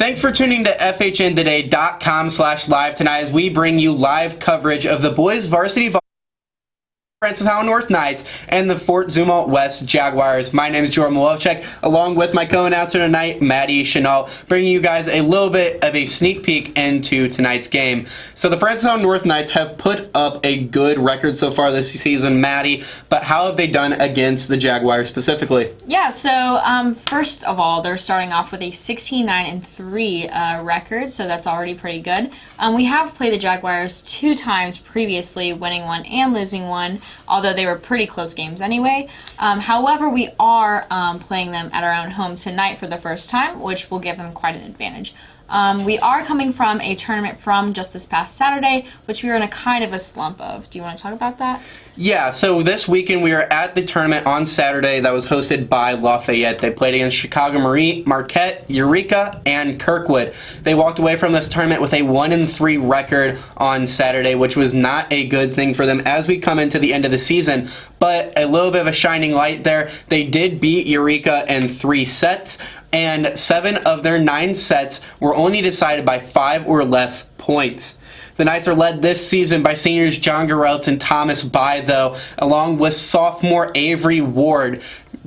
Thanks for tuning to FHNtoday.com/live tonight as we bring you live coverage of the boys varsity Francistown North Knights and the Fort Zumwalt West Jaguars. My name is Jordan Malowchek, along with my co-announcer tonight, Maddie Chenault, bringing you guys a little bit of a sneak peek into tonight's game. So the Francistown North Knights have put up a good record so far this season, Maddie, but how have they done against the Jaguars specifically? Yeah, so first of all, they're starting off with a 16-9-3 record, so that's already pretty good. We have played the Jaguars 2 times previously, winning one and losing one, although they were pretty close games anyway. However, we are playing them at our own home tonight for the first time, which will give them quite an advantage. We are coming from a tournament from just this past Saturday, which we were in a kind of a slump of. Do you want to talk about that? Yeah, so this weekend we were at the tournament on Saturday that was hosted by Lafayette. They played against Chicago Marquette, Eureka, and Kirkwood. They walked away from this tournament with a 1-3 record on Saturday, which was not a good thing for them as we come into the end of the season. But a little bit of a shining light there. They did beat Eureka in 3 sets, and 7 of their 9 sets were only decided by 5 or less points. The Knights are led this season by seniors John Garrelts and Thomas Bai, though, along with sophomore Avery Ward.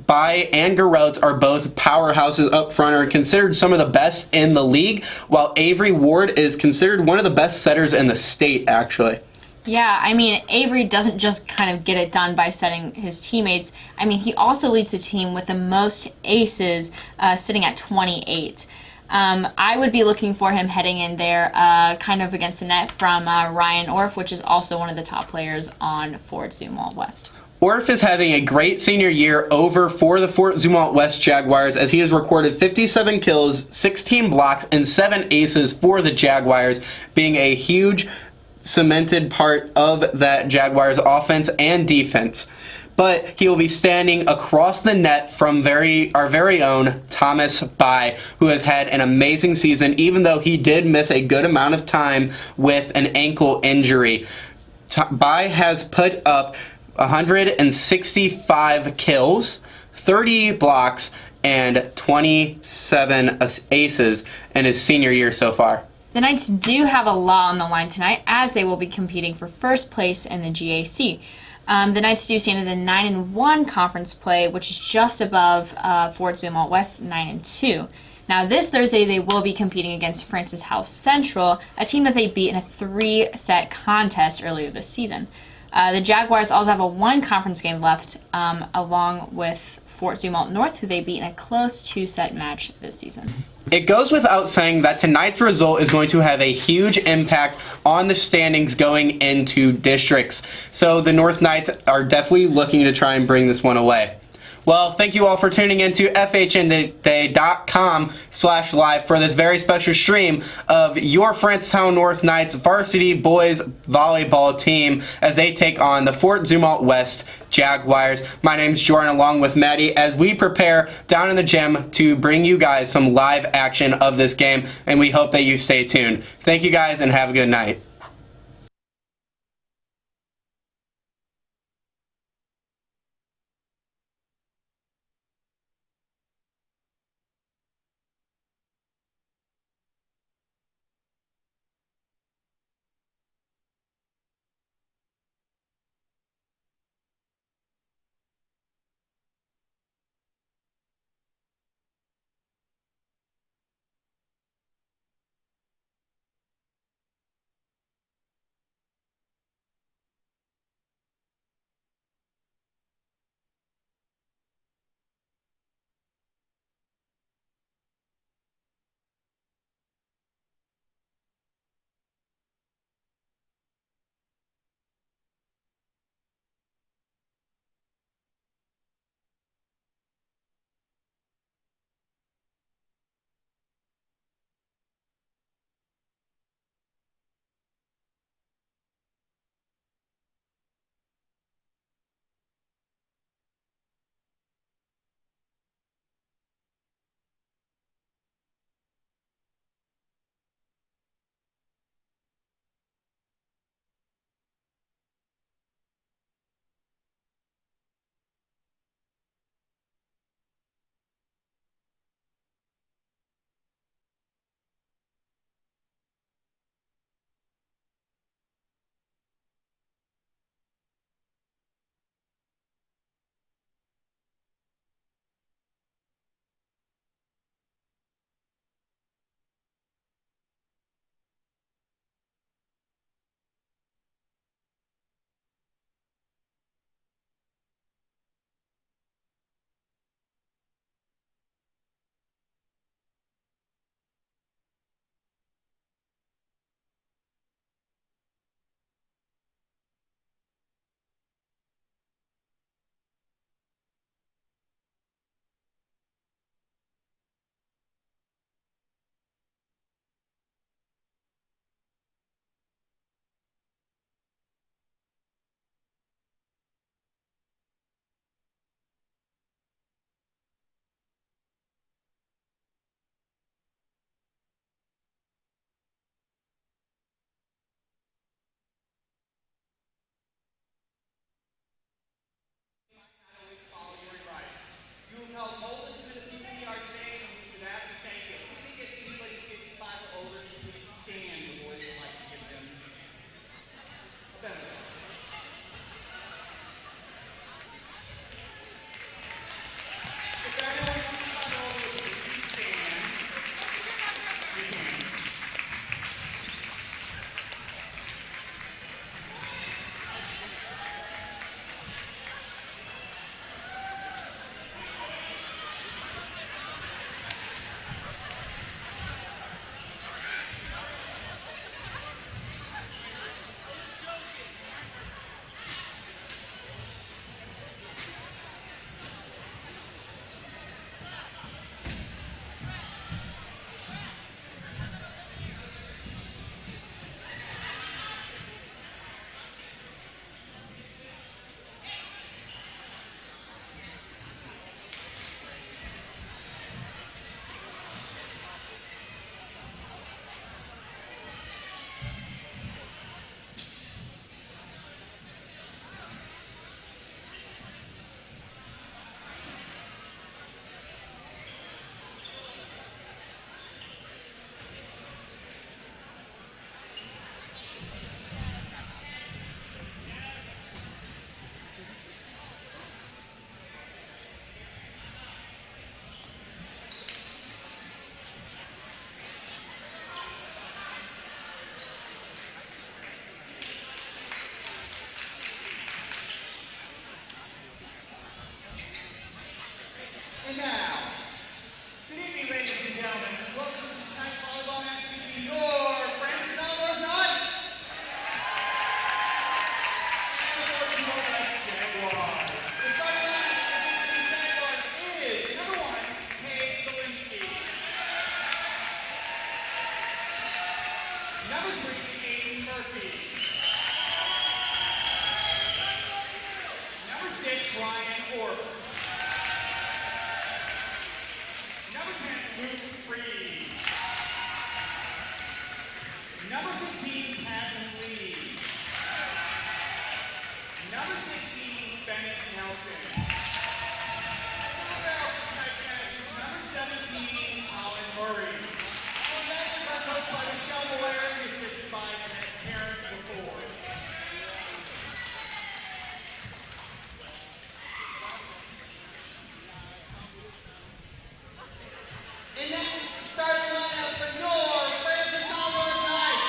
Bai and Garrelts are both powerhouses up front, are considered some of the best in the league, while Avery Ward is considered one of the best setters in the state, actually. Yeah, I mean, Avery doesn't just kind of get it done by setting his teammates. I mean, he also leads the team with the most aces, sitting at 28. I would be looking for him heading in there kind of against the net from Ryan Orff, which is also one of the top players on Fort Zumwalt West. Orff is having a great senior year over for the Fort Zumwalt West Jaguars as he has recorded 57 kills, 16 blocks, and 7 aces for the Jaguars, being a huge cemented part of that Jaguars offense and defense. But he will be standing across the net from our very own Thomas Bai, who has had an amazing season, even though he did miss a good amount of time with an ankle injury. Bai has put up 165 kills, 30 blocks, and 27 aces in his senior year so far. The Knights do have a lot on the line tonight, as they will be competing for first place in the GAC. The Knights do stand at a 9-1 conference play, which is just above Fort Zumwalt West 9-2. Now, this Thursday, they will be competing against Francis House Central, a team that they beat in a 3-set contest earlier this season. The Jaguars also have a 1 conference game left, along with Fort Zumwalt North, who they beat in a close 2-set match this season. It goes without saying that tonight's result is going to have a huge impact on the standings going into districts. So the North Knights are definitely looking to try and bring this one away. Well, thank you all for tuning in to FHNtoday.com/live for this very special stream of your Francistown North Knights varsity boys volleyball team as they take on the Fort Zumwalt West Jaguars. My name's Jordan, along with Maddie, as we prepare down in the gym to bring you guys some live action of this game, and we hope that you stay tuned. Thank you guys, and have a good night. 24. Number 10, Luke Freeze. Number 15, Patton Lee. Number 16, Bennett Nelson. Number 17, Colin Murray. Our athletes are coached by Michelle Blair and assisted by Karen Before. And then starting lineup for North, Francis Albert Knight.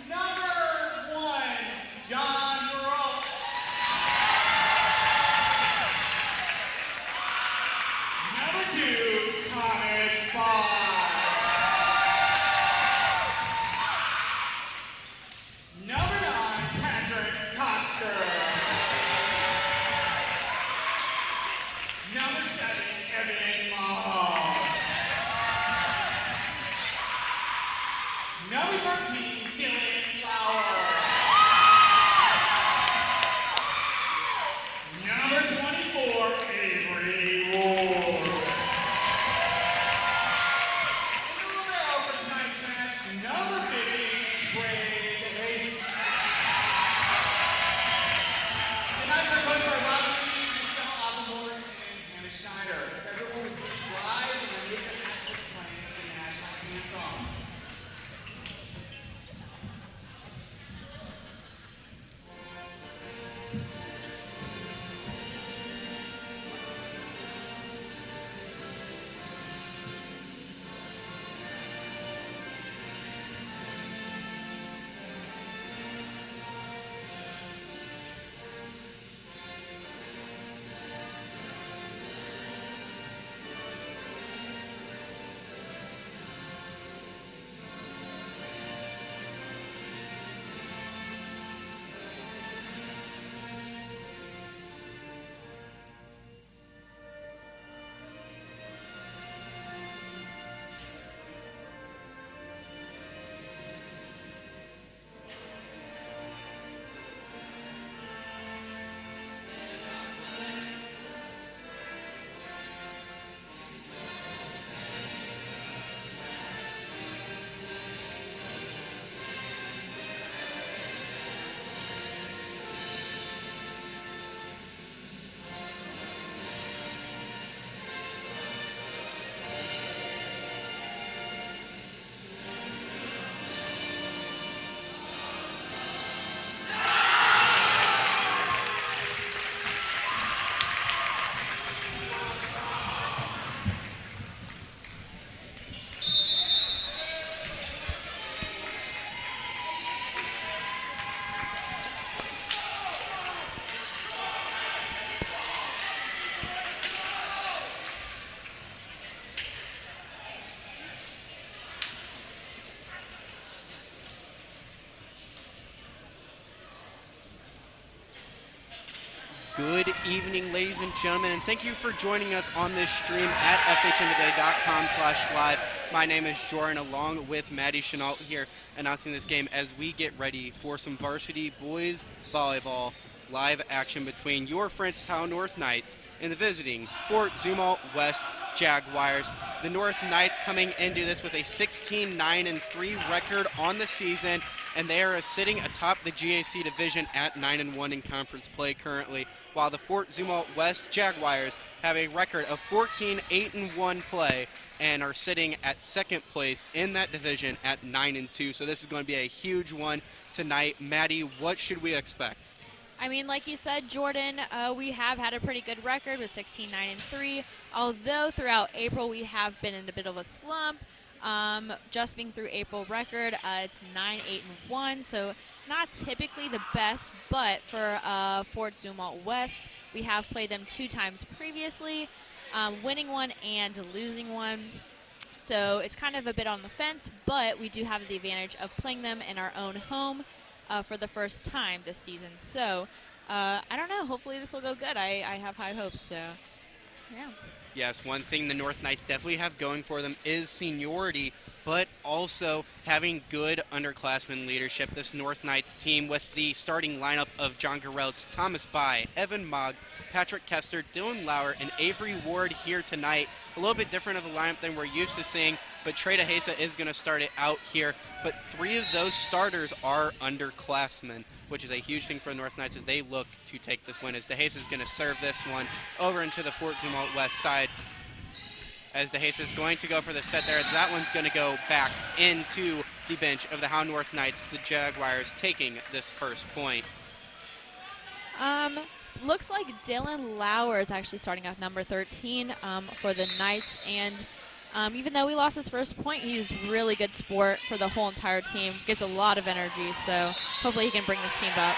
Number 1, John Ross. Number 2, Thomas Barr. Number 9, Patrick Coster. Number 7, Evan Mahal. Number 13, Dylan Lauer. Number 24, Avery Ward. And the libero for tonight's match, number 50, Trey Hayes. Tonight's our coach by Robin Lee, Michelle Oppenborn, and Hannah Schneider. Everyone would please rise and remove the hats with playing the national anthem. Good evening, ladies and gentlemen, and thank you for joining us on this stream at FHNtoday.com/live. My name is Jordan, along with Maddie Chenault here, announcing this game as we get ready for some varsity boys volleyball live action between your Francistown North Knights and the visiting Fort Zumwalt West Jaguars. The North Knights coming into this with a 16-9-3 record on the season, and they are sitting atop the GAC division at 9-1 in conference play currently, while the Fort Zumwalt West Jaguars have a record of 14-8-1 play and are sitting at second place in that division at 9-2. So this is going to be a huge one tonight. Maddie, what should we expect? I mean, like you said, Jordan, we have had a pretty good record with 16-9-3, although throughout April we have been in a bit of a slump. Just being through April record, it's 9-8-1, so not typically the best, but for Fort Zumwalt West, we have played them 2 times previously, winning one and losing one. So it's kind of a bit on the fence, but we do have the advantage of playing them in our own home for the first time this season. So I don't know, hopefully this will go good. I have high hopes, so yeah. Yes, one thing the North Knights definitely have going for them is seniority, but also having good underclassmen leadership. This North Knights team with the starting lineup of John Garrelts, Thomas Bai, Evan Mogg, Patrick Kester, Dylan Lauer, and Avery Ward here tonight. A little bit different of a lineup than we're used to seeing, but Trey DeHesa is going to start it out here. But 3 of those starters are underclassmen, which is a huge thing for the North Knights as they look to take this win. As DeHesa is going to serve this one over into the Fort Zumwalt West side. As DeHesa is going to go for the set there. That one's going to go back into the bench of the Howe North Knights. The Jaguars taking this first point. Looks like Dylan Lauer is actually starting off number 13 for the Knights, and even though he lost his first point, he's really good sport for the whole entire team. Gives a lot of energy, so hopefully he can bring this team up.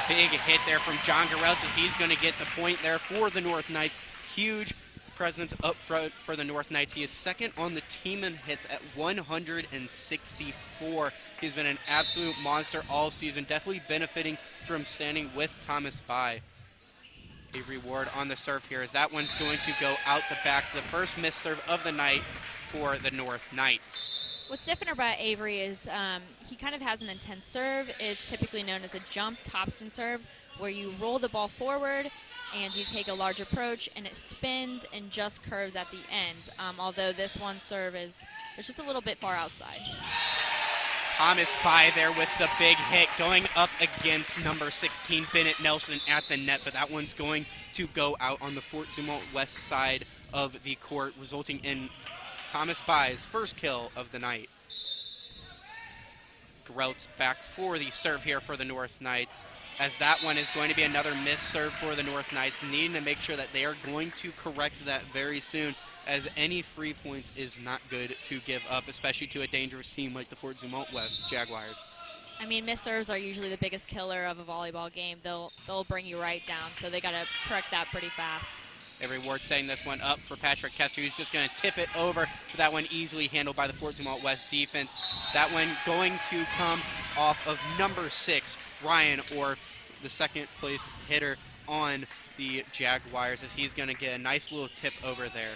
Big hit there from John Garrelts as he's going to get the point there for the North Knights. Huge presence up front for the North Knights. He is second on the team in hits at 164. He's been an absolute monster all season, definitely benefiting from standing with Thomas Bai. Avery Ward on the serve here as that one's going to go out the back. The first miss serve of the night for the North Knights. What's different about Avery is he kind of has an intense serve. It's typically known as a jump topspin serve, where you roll the ball forward and you take a large approach and it spins and just curves at the end. Although this one serve is just a little bit far outside. Thomas Bai there with the big hit going up against number 16 Bennett Nelson at the net, but that one's going to go out on the Fort Zumwalt West side of the court, resulting in Thomas Bai's first kill of the night. Garrelts back for the serve here for the North Knights, as that one is going to be another miss serve for the North Knights, needing to make sure that they are going to correct that very soon, as any free points is not good to give up, especially to a dangerous team like the Fort Zumwalt West Jaguars. I mean, miss serves are usually the biggest killer of a volleyball game. They'll bring you right down, so they got to correct that pretty fast. Avery Ward setting this one up for Patrick Kester, who's just going to tip it over. That one easily handled by the Fort Zumwalt West defense. That one going to come off of number 6, Ryan Orff, the second place hitter on the Jaguars, as he's going to get a nice little tip over there.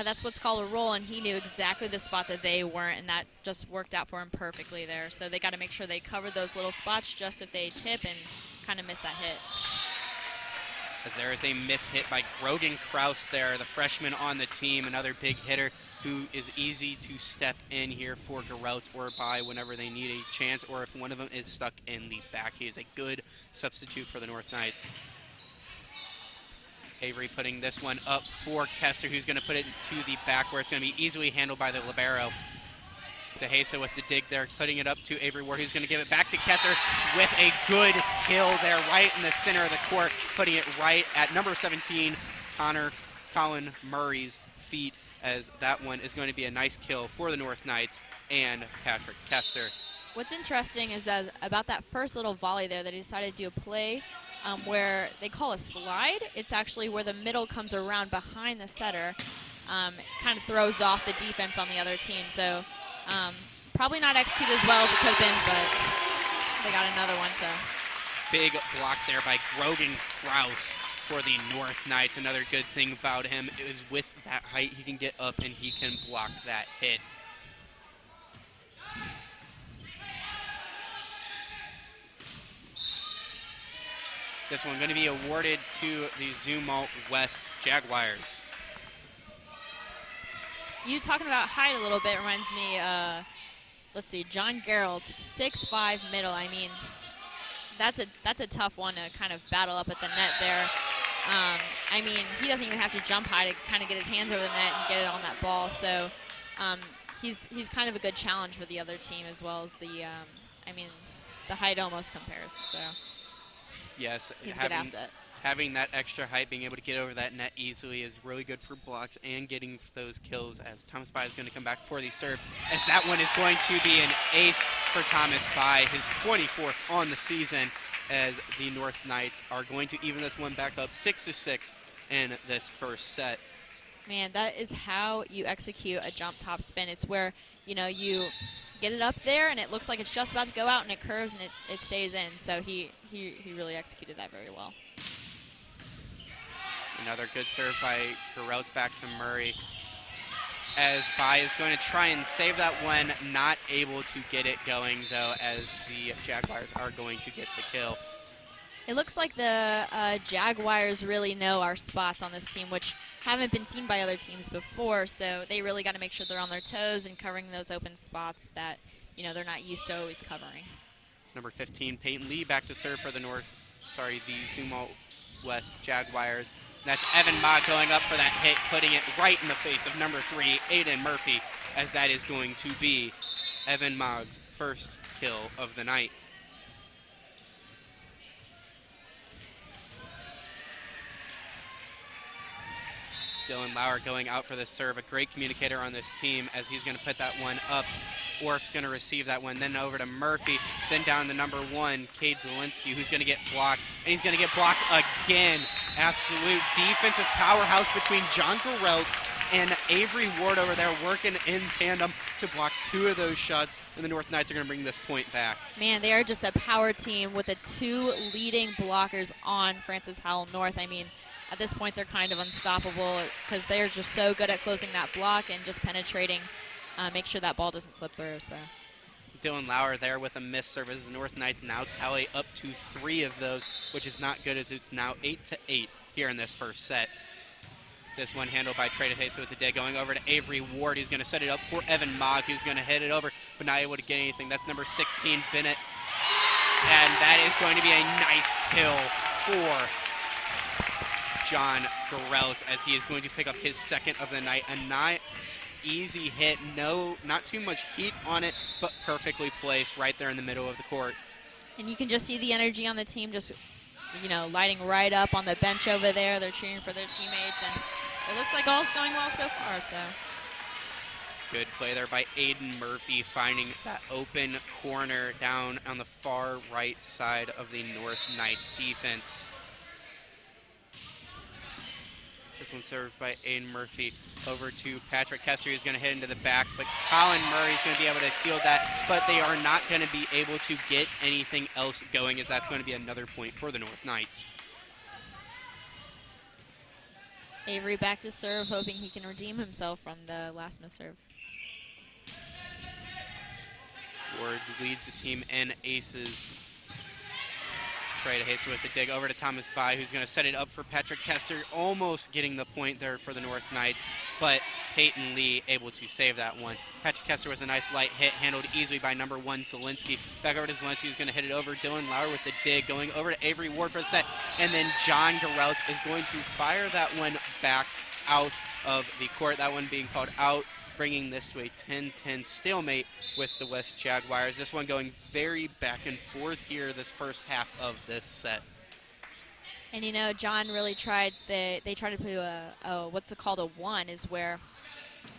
That's what's called a roll, and he knew exactly the spot that they weren't, and that just worked out for him perfectly there. So they got to make sure they cover those little spots just if they tip and kind of miss that hit. As there is a miss hit by Grogan Kraus there, the freshman on the team, another big hitter who is easy to step in here for Garrelts or Bai whenever they need a chance, or if one of them is stuck in the back. He is a good substitute for the North Knights. Avery putting this one up for Kester, who's going to put it to the back where it's going to be easily handled by the libero. DeHesa with the dig there, putting it up to Avery Ward, who's going to give it back to Kester with a good kill there right in the center of the court, putting it right at number 17, Colin Murray's feet, as that one is going to be a nice kill for the North Knights and Patrick Kester. What's interesting is that about that first little volley there that he decided to do a play where they call a slide. It's actually where the middle comes around behind the setter, kind of throws off the defense on the other team. So probably not executed as well as it could have been, but they got another one. So big block there by Grogan Kraus for the North Knights. Another good thing about him is with that height, he can get up and he can block that hit. This one going to be awarded to the Zumwalt West Jaguars. You talking about height a little bit reminds me, let's see, John Garrelts, 6'5" middle. I mean, that's a tough one to kind of battle up at the net there. I mean, he doesn't even have to jump high to kind of get his hands over the net and get it on that ball. So he's kind of a good challenge for the other team, as well as the, I mean, the height almost compares. So yes, he's a good asset. Having that extra height, being able to get over that net easily is really good for blocks and getting those kills, as Thomas Bai is going to come back for the serve, as that one is going to be an ace for Thomas Bai, his 24th on the season, as the North Knights are going to even this one back up 6-6 in this first set. Man, that is how you execute a jump top spin. It's where, you know, you get it up there and it looks like it's just about to go out and it curves and it stays in. So he really executed that very well. Another good serve by Garrelts back to Murray. As Bai is going to try and save that one, not able to get it going though, as the Jaguars are going to get the kill. It looks like the Jaguars really know our spots on this team, which haven't been seen by other teams before, so they really got to make sure they're on their toes and covering those open spots that, they're not used to always covering. Number 15, Peyton Lee, back to serve for the Zumwalt West Jaguars. That's Evan Ma going up for that hit, putting it right in the face of number 3, Aiden Murphy, as that is going to be Evan Ma's first kill of the night. Dylan Lauer going out for the serve, a great communicator on this team as he's going to put that one up. Orf's going to receive that one, then over to Murphy, then down to number 1, Cade Zielinski, who's going to get blocked, and he's going to get blocked again. Absolute defensive powerhouse between John Garrelts and Avery Ward over there, working in tandem to block 2 of those shots, and the North Knights are going to bring this point back. Man, they are just a power team with the 2 leading blockers on Francis Howell North. I mean, at this point, they're kind of unstoppable because they're just so good at closing that block and just penetrating, make sure that ball doesn't slip through. So, Dylan Lauer there with a missed service. The North Knights now tally up to 3 of those, which is not good, as it's now 8-8 here in this first set. This one handled by Trey DeHesa with the dig, going over to Avery Ward. He's going to set it up for Evan Mogg, who's going to hit it over, but not able to get anything. That's number 16, Bennett. And that is going to be a nice kill for John Garrelts, as he is going to pick up his second of the night. A nice, easy hit. Not too much heat on it, but perfectly placed right there in the middle of the court. And you can just see the energy on the team just, lighting right up on the bench over there. They're cheering for their teammates, and it looks like all's going well so far. So, good play there by Aiden Murphy, finding that open corner down on the far right side of the North Knights defense. This one served by Aiden Murphy over to Patrick Kester, who's going to hit into the back, but Colin Murray's going to be able to field that, but they are not going to be able to get anything else going, as that's going to be another point for the North Knights. Avery back to serve, hoping he can redeem himself from the last miss serve. Ward leads the team in aces. Trey DeHesa with the dig over to Thomas Bai, who's going to set it up for Patrick Kester, almost getting the point there for the North Knights, but Peyton Lee able to save that one. Patrick Kester with a nice light hit, handled easily by number 1, Zielinski. Back over to Zielinski, who's going to hit it over. Dylan Lauer with the dig, going over to Avery Ward for the set, and then John Garrelts is going to fire that one back out of the court, that one being called out, bringing this to a 10-10 stalemate with the West Jaguars. This one going very back and forth here this first half of this set. And John really tried, they tried to put what's it called, a 1, is where,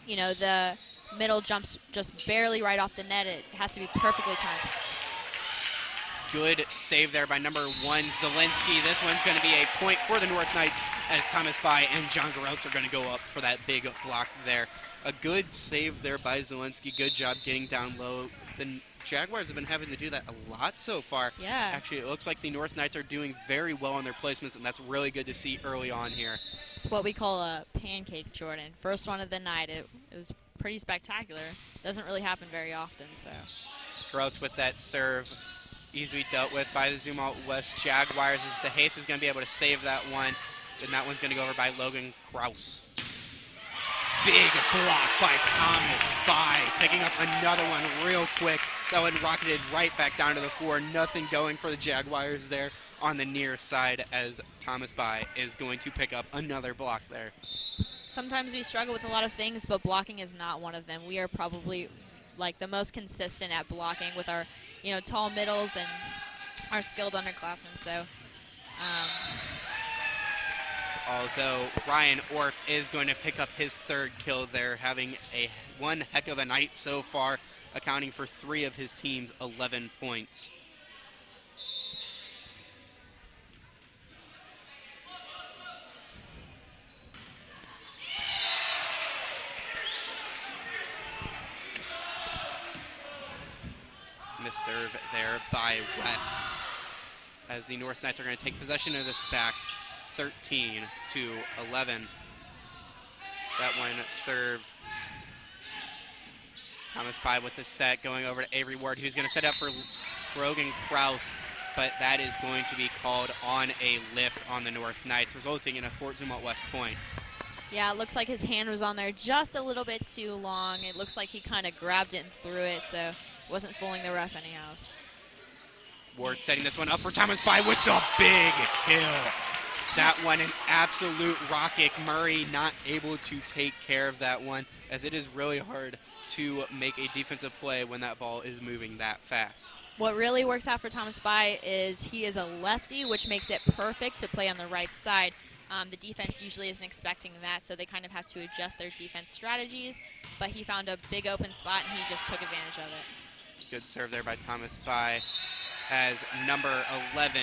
the middle jumps just barely right off the net. It has to be perfectly timed. Good save there by number 1, Zielinski. This one's going to be a point for the North Knights, as Thomas Bai and John Garrelts are going to go up for that big block there. A good save there by Zielinski. Good job getting down low. The Jaguars have been having to do that a lot so far. Yeah. Actually, it looks like the North Knights are doing very well on their placements, and that's really good to see early on here. It's what we call a pancake, Jordan. First one of the night. It was pretty spectacular. Doesn't really happen very often. So, Garrelts with that serve, easily dealt with by the Zumwalt West Jaguars, as DeHesa is going to be able to save that one, and that one's going to go over by Logan Kraus. Big block by Thomas Bai, picking up another one real quick. That one rocketed right back down to the floor. Nothing going for the Jaguars there on the near side, as Thomas Bai is going to pick up another block there. sometimes we struggle with a lot of things, but blocking is not one of them. We are probably like the most consistent at blocking with our, tall middles and our skilled underclassmen. So, although Ryan Orff is going to pick up his third kill there, having one heck of a night so far, accounting for 3 of his team's 11 points. Miss serve there by West, as the North Knights are going to take possession of this back 13-11. That one served. Thomas Pye with the set, going over to Avery Ward, who's going to set up for Brogan Kraus, but that is going to be called on a lift on the North Knights, resulting in a Fort Zumwalt West point. Yeah, it looks like his hand was on there just a little bit too long. It looks like he kind of grabbed it and threw it, so wasn't fooling the ref anyhow. Ward setting this one up for Thomas Pye with the big kill. That one, an absolute rocket. Murray not able to take care of that one, as it is really hard to make a defensive play when that ball is moving that fast. What really works out for Thomas Pye is he is a lefty, which makes it perfect to play on the right side. The defense usually isn't expecting that, so they kind of have to adjust their defense strategies, but he found a big open spot and he just took advantage of it. Good serve there by Thomas Pye, as number 11,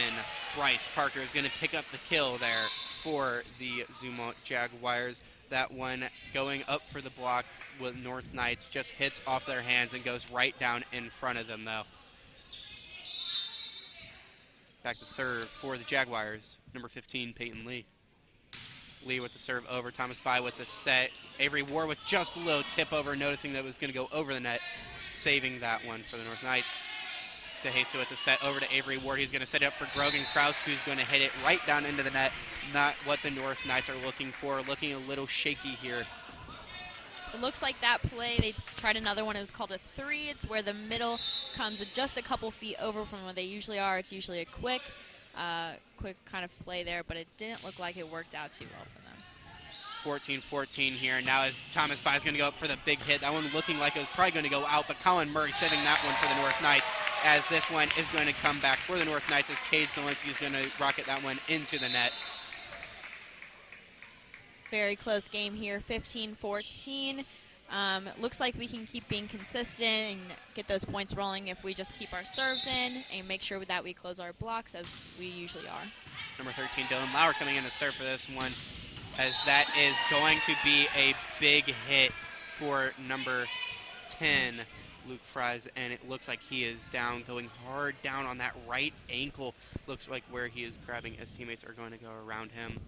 Bryce Parker, is going to pick up the kill there for the Zumwalt Jaguars. That one going up for the block with North Knights, just hits off their hands and goes right down in front of them, though. Back to serve for the Jaguars, number 15, Peyton Lee. Lee with the serve over, Thomas Pye with the set. Avery Ward with just a little tip over, noticing that it was going to go over the net, saving that one for the North Knights. DeHasa with the set over to Avery Ward. He's going to set it up for Grogan Kraus, who's going to hit it right down into the net. Not what the North Knights are looking for. Looking a little shaky here. It looks like that play, they tried another one. It was called a three. It's where the middle comes just a couple feet over from where they usually are. It's usually a quick kind of play there, but it didn't look like it worked out too well for them. 14-14 here. Now as Thomas Pye is going to go up for the big hit. That one looking like it was probably going to go out, but Colin Murray saving that one for the North Knights, as this one is going to come back for the North Knights, as Cade Zielinski is going to rocket that one into the net. Very close game here, 15-14. Looks like we can keep being consistent and get those points rolling if we just keep our serves in and make sure that we close our blocks as we usually are. Number 13, Dylan Lauer, coming in to serve for this one, as that is going to be a big hit for number 10, Luke Fries, and it looks like he is down, going hard down on that right ankle. Looks like where he is grabbing, his teammates are going to go around him.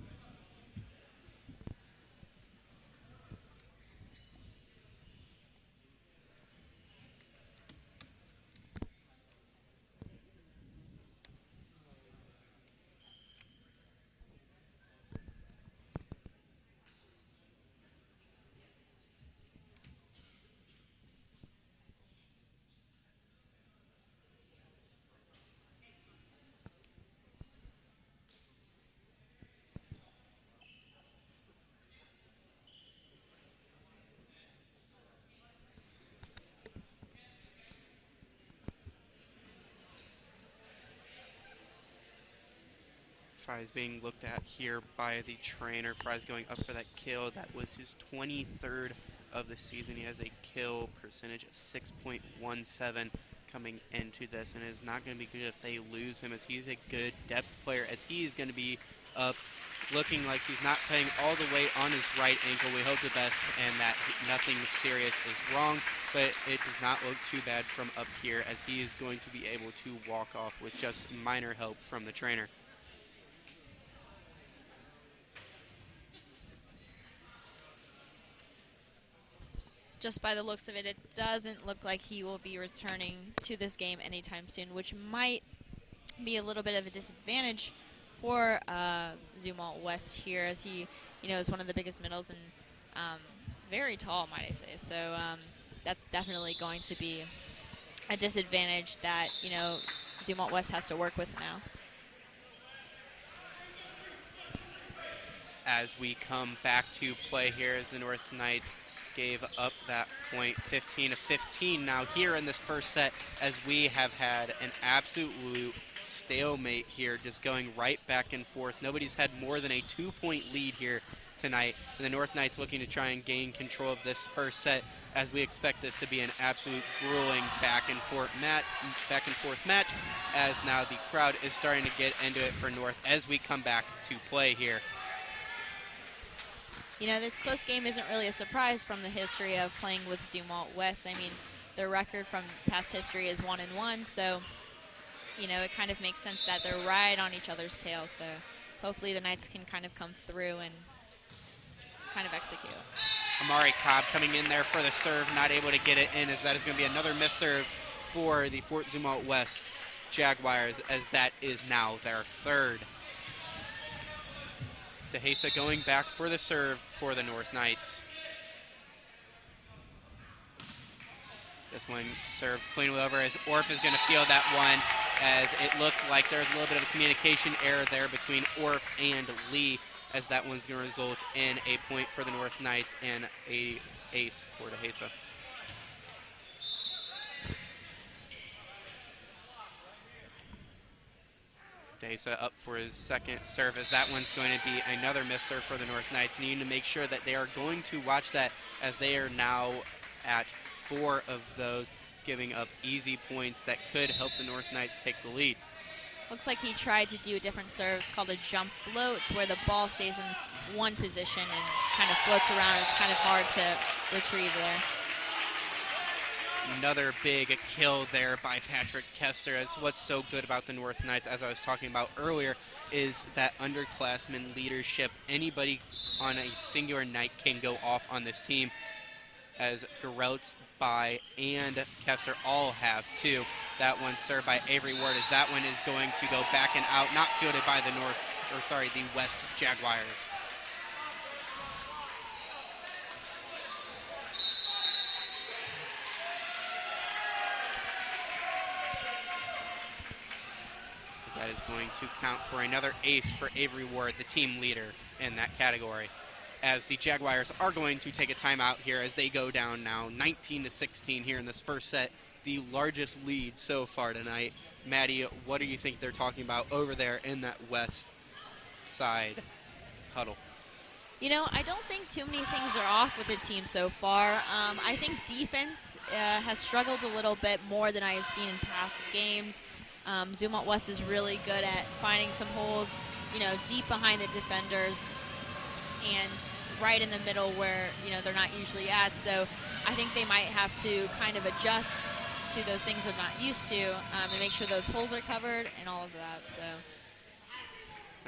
Fries being looked at here by the trainer. Fries going up for that kill. That was his 23rd of the season. He has a kill percentage of 6.17 coming into this, and it is not going to be good if they lose him, as he's a good depth player, as he is going to be up looking like he's not playing all the way on his right ankle. We hope the best and that nothing serious is wrong, but it does not look too bad from up here, as he is going to be able to walk off with just minor help from the trainer. Just by the looks of it, it doesn't look like he will be returning to this game anytime soon, which might be a little bit of a disadvantage for Zumwalt West here, as he, is one of the biggest middles and very tall, might I say. So that's definitely going to be a disadvantage that, Zumwalt West has to work with now. As we come back to play here, as the North Knights gave up that point, 15-15 now here in this first set, as we have had an absolute stalemate here, just going right back and forth. Nobody's had more than a 2-point lead here tonight, and the North Knights looking to try and gain control of this first set, as we expect this to be an absolute grueling back and forth match, as now the crowd is starting to get into it for North as we come back to play here. This close game isn't really a surprise from the history of playing with Zumwalt West. I mean, their record from past history is 1-1, so, it kind of makes sense that they're right on each other's tail. So hopefully the Knights can kind of come through and kind of execute. Amari Cobb coming in there for the serve, not able to get it in, as that is going to be another miss serve for the Fort Zumwalt West Jaguars, as that is now their third. DeHasa going back for the serve for the North Knights. This one served cleanly over, as Orff is going to field that one, as it looked like there's a little bit of a communication error there between Orff and Lee, as that one's going to result in a point for the North Knights and a ace for DeHasa. DeHasa up for his second serve, as that one's going to be another miss serve for the North Knights. Needing to make sure that they are going to watch that, as they are now at 4 of those, giving up easy points that could help the North Knights take the lead. Looks like he tried to do a different serve. It's called a jump float. It's where the ball stays in one position and kind of floats around. It's kind of hard to retrieve there. Another big kill there by Patrick Kester, as what's so good about the North Knights, as I was talking about earlier, is that underclassmen leadership. Anybody on a singular night can go off on this team, as Gereltz, Bai, and Kester all have two. That one served by Avery Ward, as that one is going to go back and out, not fielded by the the West Jaguars. That is going to count for another ace for Avery Ward, the team leader in that category, as the Jaguars are going to take a timeout here as they go down now 19-16 here in this first set, the largest lead so far tonight. Maddie, what do you think they're talking about over there in that west side huddle? You know, I don't think too many things are off with the team so far. I think defense has struggled a little bit more than I have seen in past games. Zumwalt West is really good at finding some holes, you know, deep behind the defenders and right in the middle where, you know, they're not usually at. So I think they might have to kind of adjust to those things they're not used to and make sure those holes are covered and all of that. So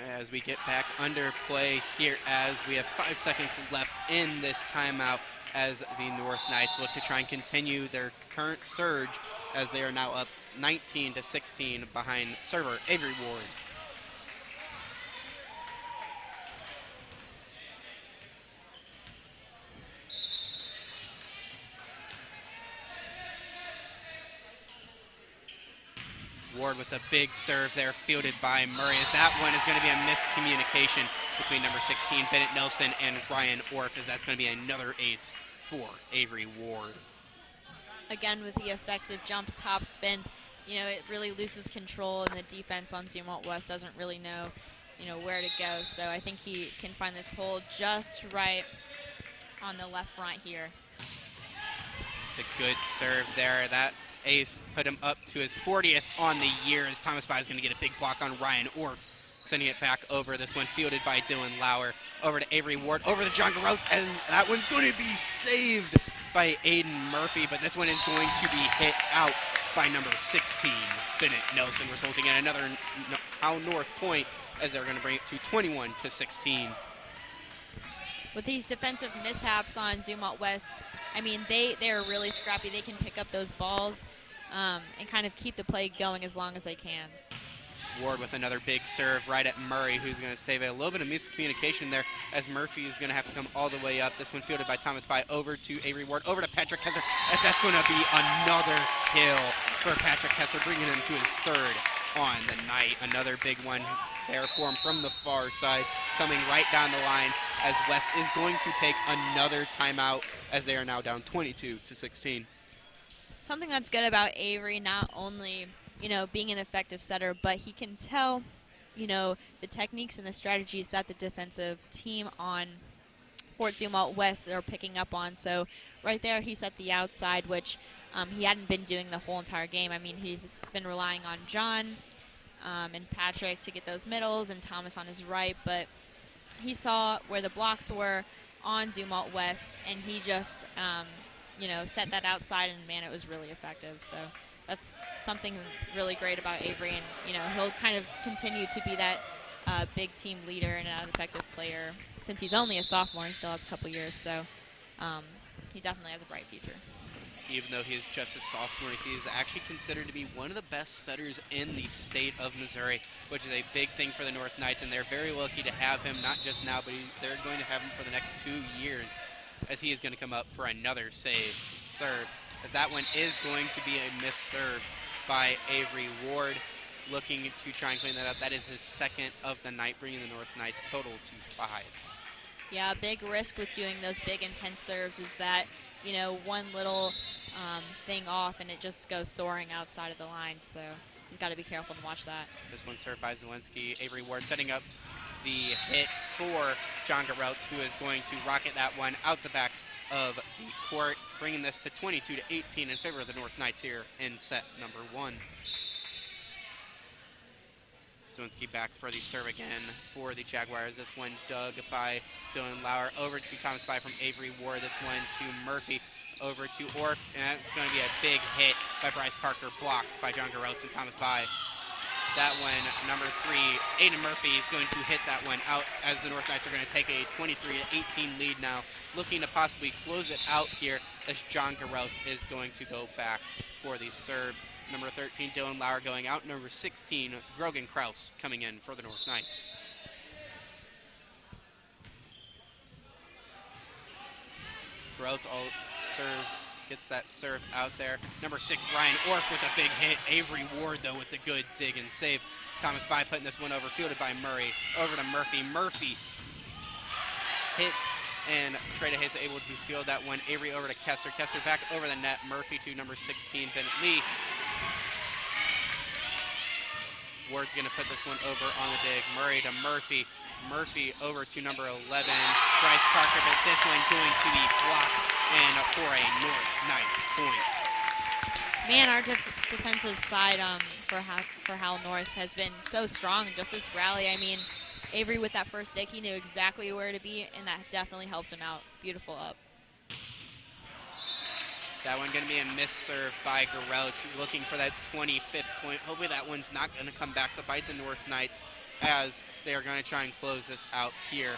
as we get back under play here, as we have 5 seconds left in this timeout, as the North Knights look to try and continue their current surge, as they are now up 19-16 behind server Avery Ward. Ward with a big serve there, fielded by Murray, as that one is going to be a miscommunication between number 16 Bennett Nelson and Ryan Orff, as that's going to be another ace for Avery Ward. Again, with the effective jumps, top spin, you know, it really loses control, and the defense on Zumwalt West doesn't really know, you know, where to go. So I think he can find this hole just right on the left front here. It's a good serve there. That ace put him up to his 40th on the year, as Thomas Bai is going to get a big block on Ryan Orff, sending it back over. This one fielded by Dylan Lauer, over to Avery Ward, over to John Gereltz, and that one's going to be saved by Aiden Murphy, but this one is going to be hit out by number 16 Bennett Nelson, resulting in another Howe North point, as they're going to bring it to 21-16. With these defensive mishaps on Zumwalt West, I mean, they are really scrappy. They can pick up those balls and kind of keep the play going as long as they can. Ward with another big serve right at Murray, who's going to save a little bit of miscommunication there, as Murphy is going to have to come all the way up. This one fielded by Thomas Bai, over to Avery Ward, over to Patrick Kessler, as that's going to be another kill for Patrick Kessler, bringing him to his third on the night. Another big one there for him from the far side, coming right down the line, as West is going to take another timeout, as they are now down 22-16. Something that's good about Avery, not only, you know, being an effective setter, but he can tell, you know, the techniques and the strategies that the defensive team on Fort Zumwalt West are picking up on. So right there, he set the outside, which he hadn't been doing the whole entire game. I mean, he's been relying on John and Patrick to get those middles, and Thomas on his right, but he saw where the blocks were on Zumwalt West, and he just, you know, set that outside, and man, it was really effective. So that's something really great about Avery, and, you know, he'll kind of continue to be that big team leader and an effective player. Since he's only a sophomore, he still has a couple years, so he definitely has a bright future. Even though he is just a sophomore, he is actually considered to be one of the best setters in the state of Missouri, which is a big thing for the North Knights, and they're very lucky to have him, not just now, but they're going to have him for the next 2 years, as he is going to come up for another serve, as that one is going to be a missed serve by Avery Ward, looking to try and clean that up. That is his second of the night, bringing the North Knights total to 5. Yeah, a big risk with doing those big, intense serves is that, you know, one little thing off and it just goes soaring outside of the line. So he's got to be careful and watch that. This one served by Zelensky. Avery Ward setting up the hit for John Gareltz, who is going to rocket that one out the back of the court, bringing this to 22-18 in favor of the North Knights here in set number 1. Zelensky back for the serve again for the Jaguars. This one dug by Dylan Lauer over to Thomas By from Avery Ward. This one to Murphy over to Orff, and that's going to be a big hit by Bryce Parker, blocked by John Gareltz and Thomas By. That one, number 3, Aiden Murphy is going to hit that one out as the North Knights are going to take a 23-18 lead now, looking to possibly close it out here as John Gareltz is going to go back for the serve. Number 13, Dylan Lauer going out. Number 16, Grogan Kraus coming in for the North Knights. Gareltz serves, gets that serve out there. Number 6, Ryan Orff with a big hit. Avery Ward, though, with the good dig and save. Thomas By putting this one over, fielded by Murray. Over to Murphy. Murphy hit, and Trey DeHasa able to field that one. Avery over to Kessler. Kessler back over the net. Murphy to number 16, Bennett Lee. Ward's going to put this one over on the dig. Murray to Murphy. Murphy over to number 11, Bryce Parker, but this one going to be blocked and for a North Knights point. Man, our defensive side for Howell North has been so strong just this rally. I mean, Avery with that first dig, he knew exactly where to be, and that definitely helped him out. Beautiful up. That one going to be a missed serve by Gareltz, looking for that 25th point. Hopefully that one's not going to come back to bite the North Knights, as they are going to try and close this out here.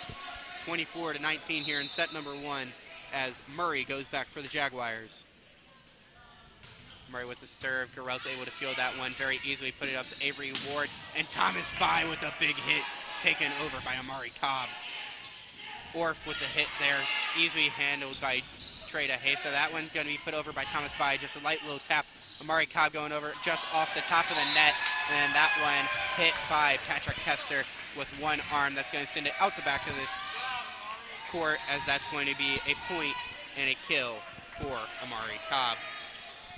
24-19 here in set number 1, as Murray goes back for the Jaguars. Murray with the serve. Gareltz able to field that one very easily, put it up to Avery Ward, and Thomas By with a big hit, taken over by Amari Cobb. Orff with the hit there, easily handled by Trey DeHasa. That one's going to be put over by Thomas By, just a light little tap. Amari Cobb going over just off the top of the net, and that one hit by Patrick Kessler with one arm. That's going to send it out the back of the court, as that's going to be a point and a kill for Amari Cobb.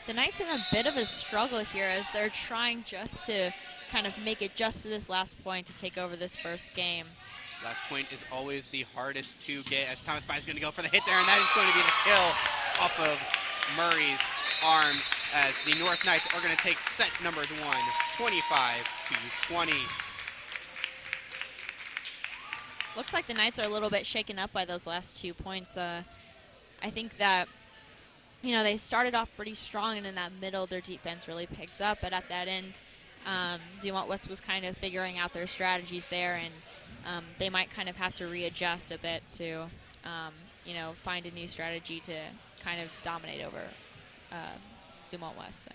The Knights in a bit of a struggle here as they're trying just to kind of make it just to this last point to take over this first game. Last point is always the hardest to get, as Thomas By is going to go for the hit there, and that is going to be the kill off of Murray's arms, as the North Knights are going to take set number 1, 25-20. Looks like the Knights are a little bit shaken up by those last 2 points. I think that, you know, they started off pretty strong, and in that middle, their defense really picked up. But at that end, Zumwalt West was kind of figuring out their strategies there, and they might kind of have to readjust a bit to, you know, find a new strategy to kind of dominate over Zumwalt West. So.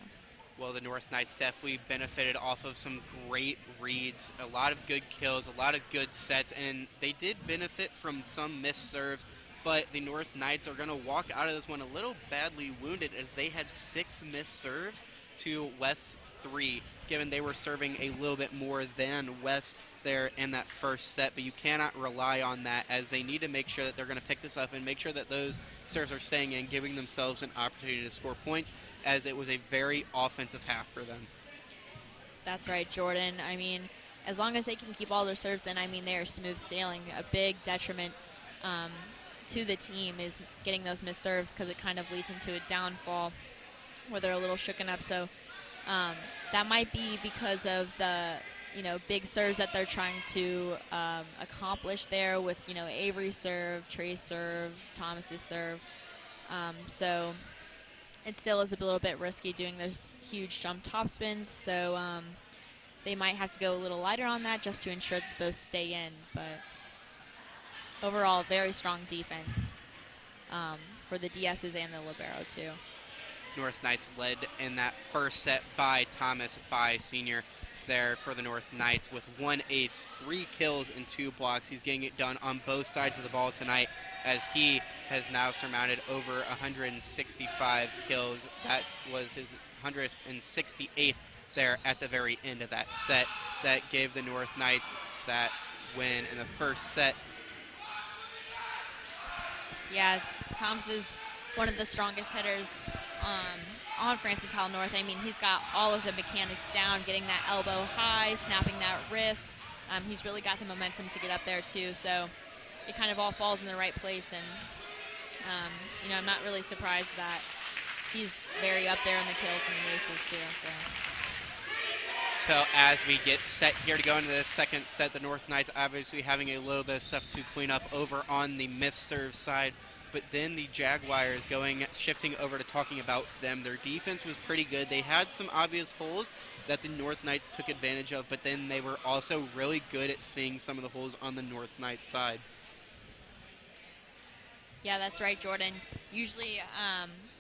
Well, the North Knights definitely benefited off of some great reads, a lot of good kills, a lot of good sets, and they did benefit from some missed serves, but the North Knights are going to walk out of this one a little badly wounded, as they had 6 missed serves to West's 3, given they were serving a little bit more than West there in that first set, but you cannot rely on that, as they need to make sure that they're going to pick this up and make sure that those serves are staying in, giving themselves an opportunity to score points, as it was a very offensive half for them. That's right, Jordan. I mean, as long as they can keep all their serves in, I mean, they are smooth sailing. A big detriment to the team is getting those missed serves, because it kind of leads into a downfall where they're a little shooken up. So that might be because of the, you know, big serves that they're trying to accomplish there with, you know, Avery's serve, Trey's serve, Thomas's serve. So it still is a little bit risky doing those huge jump top spins. So they might have to go a little lighter on that just to ensure that those stay in. But overall, very strong defense for the DSs and the libero, too. North Knights led in that first set by Thomas Bai, senior, there for the North Knights with 1 ace, 3 kills, and 2 blocks. He's getting it done on both sides of the ball tonight as he has now surmounted over 165 kills. That was his 168th there at the very end of that set. That gave the North Knights that win in the first set. Yeah, Thomas is one of the strongest hitters on Francis Howell North. I mean, he's got all of the mechanics down, getting that elbow high, snapping that wrist. He's really got the momentum to get up there, too. So it kind of all falls in the right place. And, you know, I'm not really surprised that he's very up there in the kills and the aces, too. So as we get set here to go into the second set, the North Knights obviously having a little bit of stuff to clean up over on the misserve side. But then the Jaguars shifting over to talking about them. Their defense was pretty good. They had some obvious holes that the North Knights took advantage of, but then they were also really good at seeing some of the holes on the North Knights side. Yeah, that's right, Jordan. Usually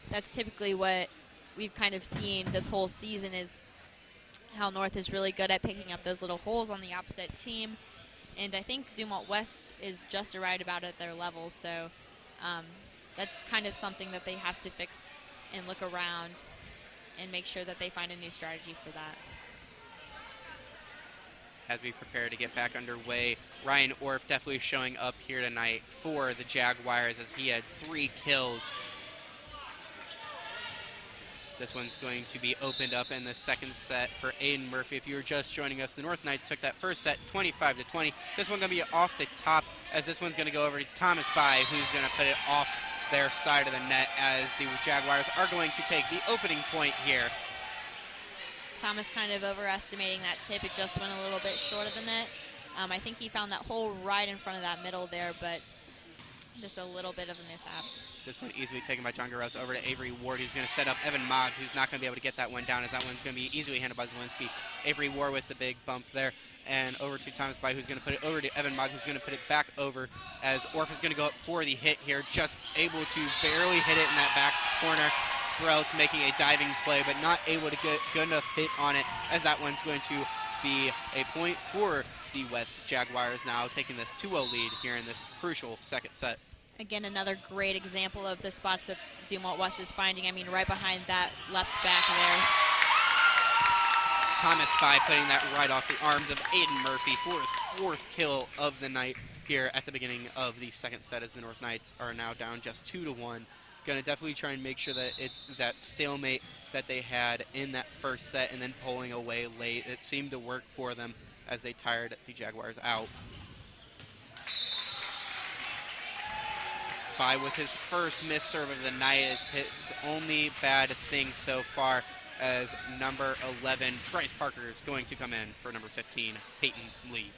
that's typically what we've kind of seen this whole season is how North is really good at picking up those little holes on the opposite team. And I think Zumwalt West is just right about at their level, so that's kind of something that they have to fix and look around and make sure that they find a new strategy for that. As we prepare to get back underway, Ryan Orff definitely showing up here tonight for the Jaguars as he had 3 kills. This one's going to be opened up in the second set for Aiden Murphy. If you were just joining us, the North Knights took that first set 25-20. This one's going to be off the top as this one's going to go over to Thomas Bai, who's going to put it off their side of the net as the Jaguars are going to take the opening point here. Thomas kind of overestimating that tip. It just went a little bit short of the net. I think he found that hole right in front of that middle there, but just a little bit of a mishap. This one easily taken by John Garrels over to Avery Ward, who's going to set up Evan Mogg, who's not going to be able to get that one down, as that one's going to be easily handled by Zielinski. Avery Ward with the big bump there, and over to Thomas Bai, who's going to put it over to Evan Mogg, who's going to put it back over, as Orff is going to go up for the hit here, just able to barely hit it in that back corner. Garrels making a diving play, but not able to get good enough hit on it, as that one's going to be a point for the West Jaguars now, taking this 2-0 lead here in this crucial second set. Again, another great example of the spots that Zumwalt West is finding. I mean, right behind that left back there. Thomas Bai putting that right off the arms of Aiden Murphy for his 4th kill of the night here at the beginning of the second set, as the North Knights are now down just 2-1. Going to definitely try and make sure that it's that stalemate that they had in that first set and then pulling away late. It seemed to work for them as they tired the Jaguars out. Bai with his first miss serve of the night. It's his only bad thing so far, as number 11, Bryce Parker, is going to come in for number 15, Peyton Lee.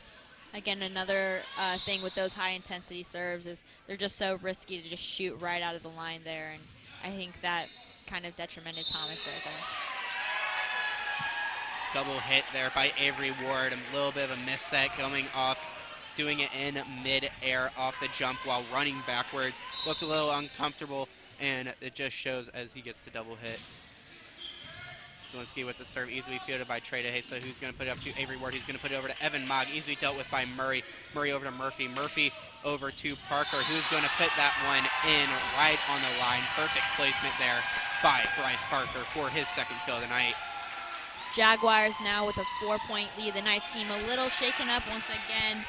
Again, another thing with those high-intensity serves is they're just so risky to just shoot right out of the line there, and I think that kind of detrimented Thomas right there. Double hit there by Avery Ward, a little bit of a miss set going off, doing it in mid-air off the jump while running backwards. Looked a little uncomfortable, and it just shows as he gets the double hit. Zielinski with the serve, easily fielded by Trey DeHesa, who's going to put it up to Avery Ward, who's going to put it over to Evan Mogg, easily dealt with by Murray. Murray over to Murphy. Murphy over to Parker, who's going to put that one in right on the line. Perfect placement there by Bryce Parker for his 2nd kill of the night. Jaguars now with a 4-point lead. The Knights seem a little shaken up once again.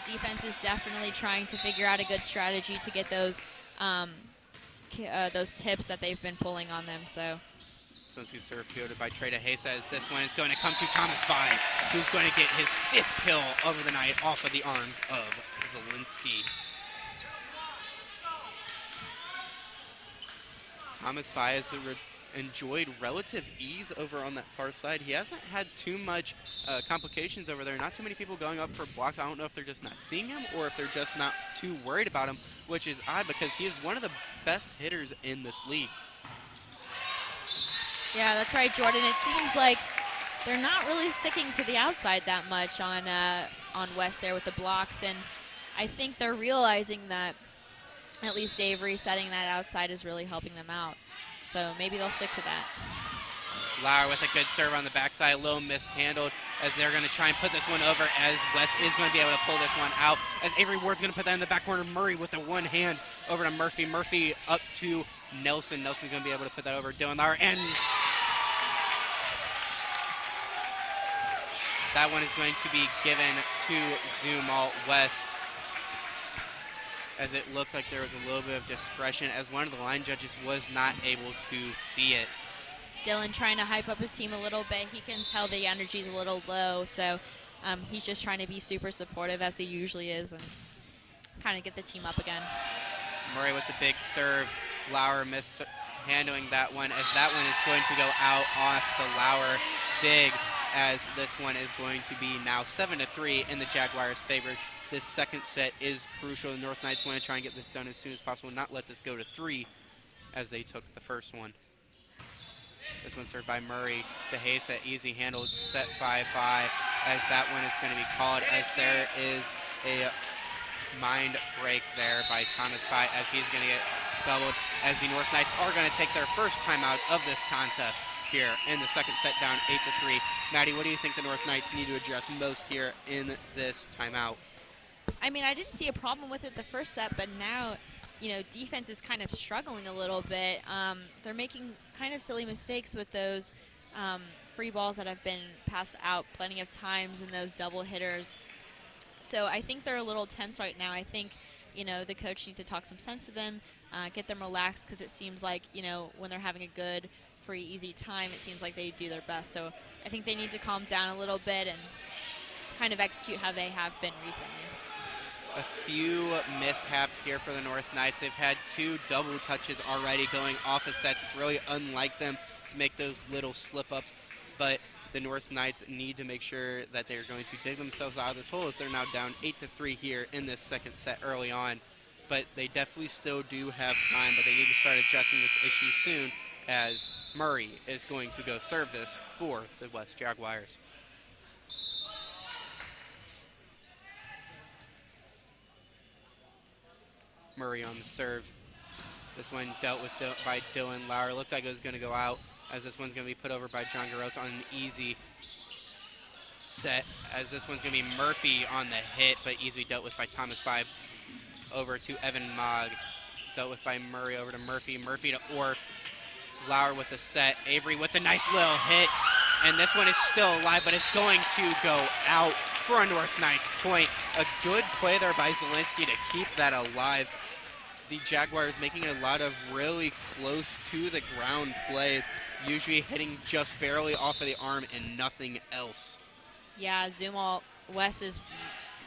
Defense is definitely trying to figure out a good strategy to get those tips that they've been pulling on them. So Zielinski's serve fielded by Trey DeHesa, as this one is going to come to Thomas Bai, who's going to get his 5th kill of the night off of the arms of Zielinski. Thomas Bai has enjoyed relative ease over on that far side. He hasn't had too much complications over there. Not too many people going up for blocks. I don't know if they're just not seeing him or if they're just not too worried about him, which is odd because he is one of the best hitters in this league. yeah, that's right, Jordan. It seems like they're not really sticking to the outside that much on West there with the blocks, and I think they're realizing that at least Avery setting that outside is really helping them out. So maybe they'll stick to that. Lauer with a good serve on the backside, a little mishandled as they're going to try and put this one over, as West is going to be able to pull this one out, as Avery Ward's going to put that in the back corner. Murray with the one hand over to Murphy. Murphy up to Nelson. Nelson's going to be able to put that over Dylan Lauer, and that one is going to be given to Zumwalt West, as it looked like there was a little bit of discretion, as one of the line judges was not able to see it. Dylan trying to hype up his team a little bit. He can tell the energy's a little low, so he's just trying to be super supportive, as he usually is, and kind of get the team up again. Murray with the big serve. Lauer mishandling that one, as that one is going to go out off the Lauer dig, as this one is going to be now 7-3 in the Jaguars' favor. This second set is crucial. The North Knights want to try and get this done as soon as possible, not let this go to 3 as they took the first one. This one served by Murray to Hesa, easy handled, set by 5, as that one is going to be called, as there is a mind break there by Thomas Pai, as he's going to get doubled, as the North Knights are going to take their first timeout of this contest here in the second set, down 8-3. Maddie, what do you think the North Knights need to address most here in this timeout? I mean, I didn't see a problem with it the first set, but now, you know, defense is kind of struggling a little bit. They're making kind of silly mistakes with those free balls that have been passed out plenty of times, and those double hitters. So I think they're a little tense right now. I think, you know, the coach needs to talk some sense to them, get them relaxed, because it seems like, you know, when they're having a good, free, easy time, it seems like they do their best. So I think they need to calm down a little bit and kind of execute how they have been recently. A few mishaps here for the North Knights. They've had 2 double touches already going off of sets. It's really unlike them to make those little slip-ups, but the North Knights need to make sure that they're going to dig themselves out of this hole, as they're now down 8-3 here in this second set early on. But they definitely still do have time, but they need to start addressing this issue soon, as Murray is going to go serve this for the West Jaguars. Murray on the serve. This one dealt with by Dylan Lauer. Looked like it was going to go out, as this one's going to be put over by John Garotz on an easy set, as this one's going to be Murphy on the hit, but easily dealt with by Thomas Five. Over to Evan Mogg. Dealt with by Murray, over to Murphy. Murphy to Orff. Lauer with the set. Avery with a nice little hit. And this one is still alive, but it's going to go out for a North Knights point. A good play there by Zielinski to keep that alive. The Jaguars making a lot of really close to the ground plays, usually hitting just barely off of the arm and nothing else. Yeah, Zumwalt West is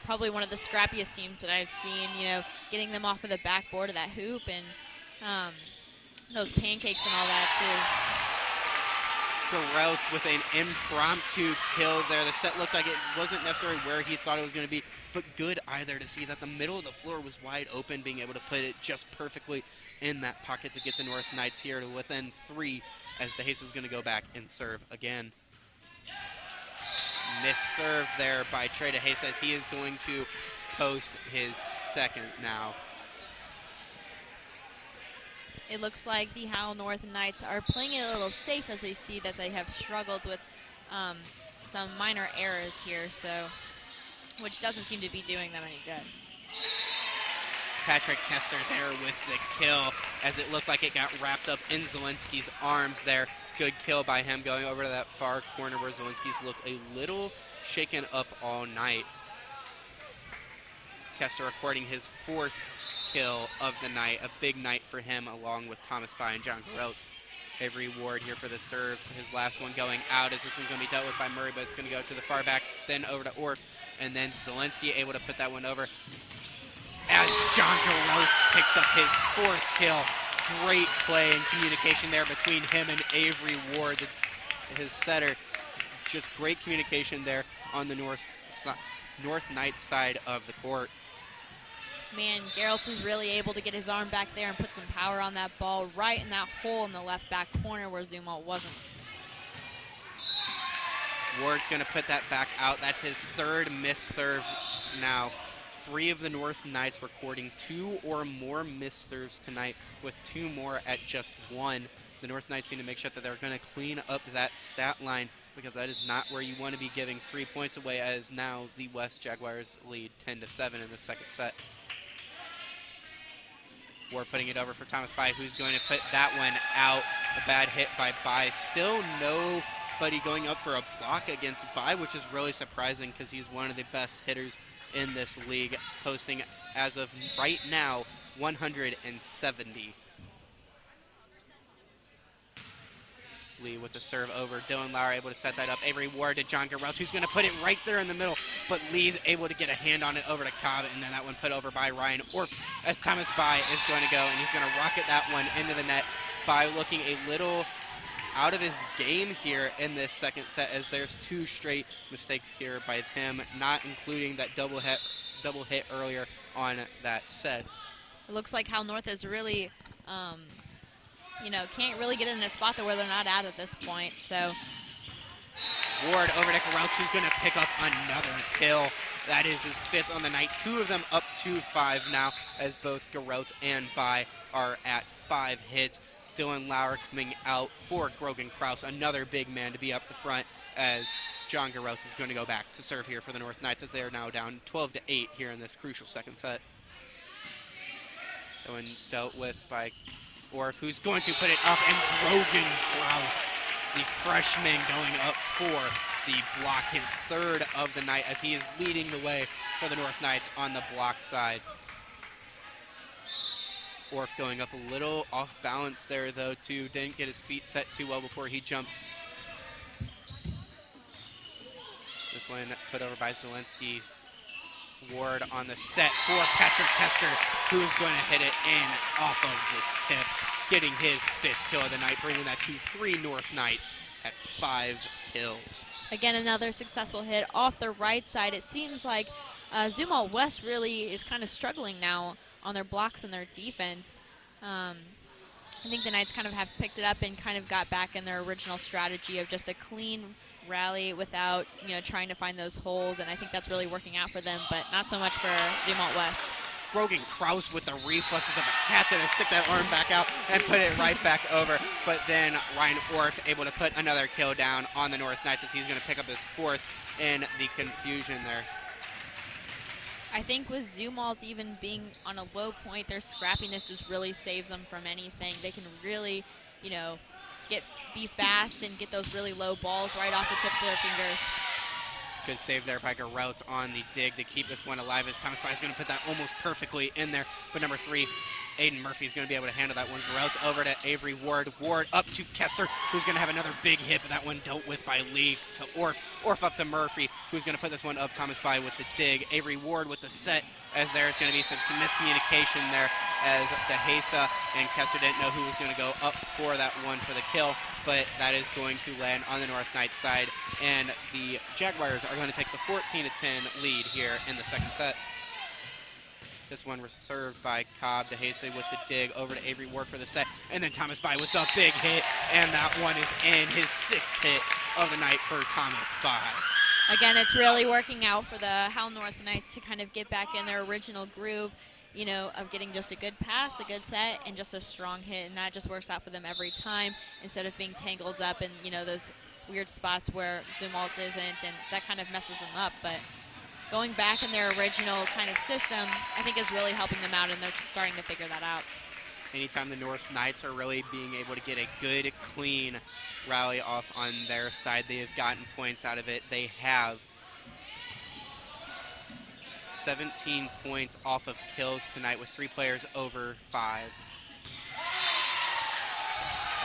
probably one of the scrappiest teams that I've seen, you know, getting them off of the backboard of that hoop, and those pancakes and all that too. Garotz with an impromptu kill there. The set looked like it wasn't necessarily where he thought it was going to be, but good either to see that the middle of the floor was wide open, being able to put it just perfectly in that pocket to get the North Knights here to within 3, as DeHace is going to go back and serve again. Missed serve there by Trey DeHace, as he is going to post his second now. It looks like the Howell North Knights are playing it a little safe, as they see that they have struggled with some minor errors here, so which doesn't seem to be doing them any good. Patrick Kester there with the kill, as it looked like it got wrapped up in Zielinski's arms there. Good kill by him, going over to that far corner where Zielinski's looked a little shaken up all night. Kester recording his 4th kill of the night, a big night for him, along with Thomas Pai and John Garotz. Avery Ward here for the serve, his last one going out, as this one's going to be dealt with by Murray, but it's going to go to the far back, then over to Orff, and then Zielinski able to put that one over, as John Garotz picks up his 4th kill. Great play and communication there between him and Avery Ward, his setter. Just great communication there on the North Knights side of the court. Man, Geraltz is really able to get his arm back there and put some power on that ball right in that hole in the left back corner where Zumwalt wasn't. Ward's going to put that back out. That's his third missed serve now. 3 of the North Knights recording 2 or more missed serves tonight, with 2 more at just 1. The North Knights need to make sure that they're going to clean up that stat line, because that is not where you want to be giving free points away, as now the West Jaguars lead 10-7 in the second set. Ward putting it over for Thomas Bai, who's going to put that one out. A bad hit by Bai. Still nobody going up for a block against Bai, which is really surprising because he's one of the best hitters in this league, posting, as of right now, 170. Lee with the serve over. Dylan Lauer able to set that up. Avery Ward to John Garrels, who's going to put it right there in the middle, but Lee's able to get a hand on it over to Cobb, and then that one put over by Ryan Orff, as Thomas Bai is going to go, and he's going to rocket that one into the net. Bai looking a little out of his game here in this second set, as there's 2 straight mistakes here by him, not including that double hit earlier on that set. It looks like Hal North is really, can't really get in a spot where they're not out at this point. So Ward over to Garrels, who's going to pick up another kill. That is his 5th on the night. 2 of them up to 5 now, as both Garrels and Bai are at 5 hits. Dylan Lauer coming out for Grogan Kraus, another big man to be up the front, as John Garrels is going to go back to serve here for the North Knights, as they are now down 12-8 here in this crucial second set. That one dealt with by Orff, who's going to put it up, and Grogan Kraus, the freshman, going up for the block, his 3rd of the night, as he is leading the way for the North Knights on the block side. Orff going up a little off balance there, though, too. Didn't get his feet set too well before he jumped. This one put over by Zelensky's. Ward on the set for Patrick Kester, who's going to hit it in off of the tip, getting his 5th kill of the night, bringing that to 3 North Knights at 5 kills. again, another successful hit off the right side. It seems like Zumwalt West really is kind of struggling now on their blocks and their defense. I think the Knights kind of have picked it up and kind of got back in their original strategy of just a clean rally without, trying to find those holes, and I think that's really working out for them, but not so much for Zumwalt West. Grogan Kraus with the reflexes of a cat to stick that arm back out and put it right back over. But then Ryan Orff able to put another kill down on the North Knights, as he's going to pick up his 4th in the confusion there. I think with Zumwalt even being on a low point, their scrappiness just really saves them from anything. They can really, be fast and get those really low balls right off the tip of their fingers. Good save there by Garrels on the dig to keep this one alive, as Thomas Bai is going to put that almost perfectly in there. But number 3, Aiden Murphy is going to be able to handle that one. Garrels over to Avery Ward. Ward up to Kester, who's going to have another big hit, but that one dealt with by Lee to Orff. Orff up to Murphy, who's going to put this one up. Thomas Bai with the dig. Avery Ward with the set, as there's going to be some miscommunication there, as DeHesa and Kester didn't know who was going to go up for that one for the kill, but that is going to land on the North Knights side, and the Jaguars are going to take the 14-10 lead here in the second set. This one was served by Cobb. DeHesa with the dig over to Avery Ward for the set, and then Thomas Bai with the big hit, and that one is in, his 6th hit of the night for Thomas Bai. Again, it's really working out for the Hal North Knights to kind of get back in their original groove, of getting just a good pass, a good set, and just a strong hit, and that just works out for them every time, instead of being tangled up in, those weird spots where Zumwalt isn't, and that kind of messes them up. But going back in their original kind of system, I think is really helping them out, and they're just starting to figure that out. Anytime the North Knights are really being able to get a good, clean rally off on their side, they have gotten points out of it. They have 17 points off of kills tonight, with 3 players over 5.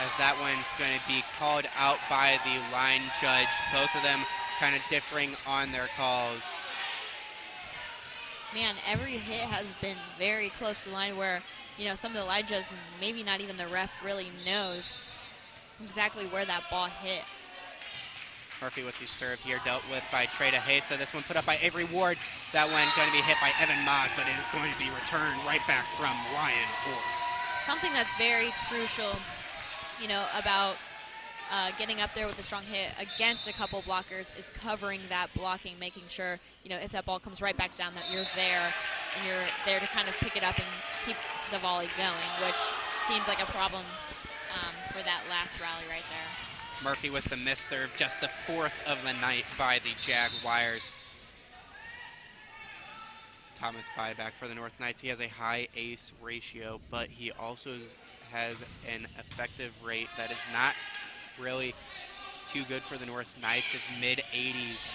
As that one's going to be called out by the line judge. Both of them kind of differing on their calls. Man, every hit has been very close to the line where, some of the line judges, maybe not even the ref, really knows exactly where that ball hit. Murphy with the serve here, dealt with by Trey DeHesa. This one put up by Avery Ward. That one going to be hit by Evan Moss, but it is going to be returned right back from Ryan Orff. Something that's very crucial, about getting up there with a strong hit against a couple blockers is covering that blocking, making sure, if that ball comes right back down, that you're there and you're there to kind of pick it up and keep the volley going, which seemed like a problem for that last rally right there. Murphy with the miss serve, just the 4th of the night by the Jaguars. Thomas Byback for the North Knights. He has a high ace ratio, but he also has an effective rate that is not really too good for the North Knights. It's mid-80s.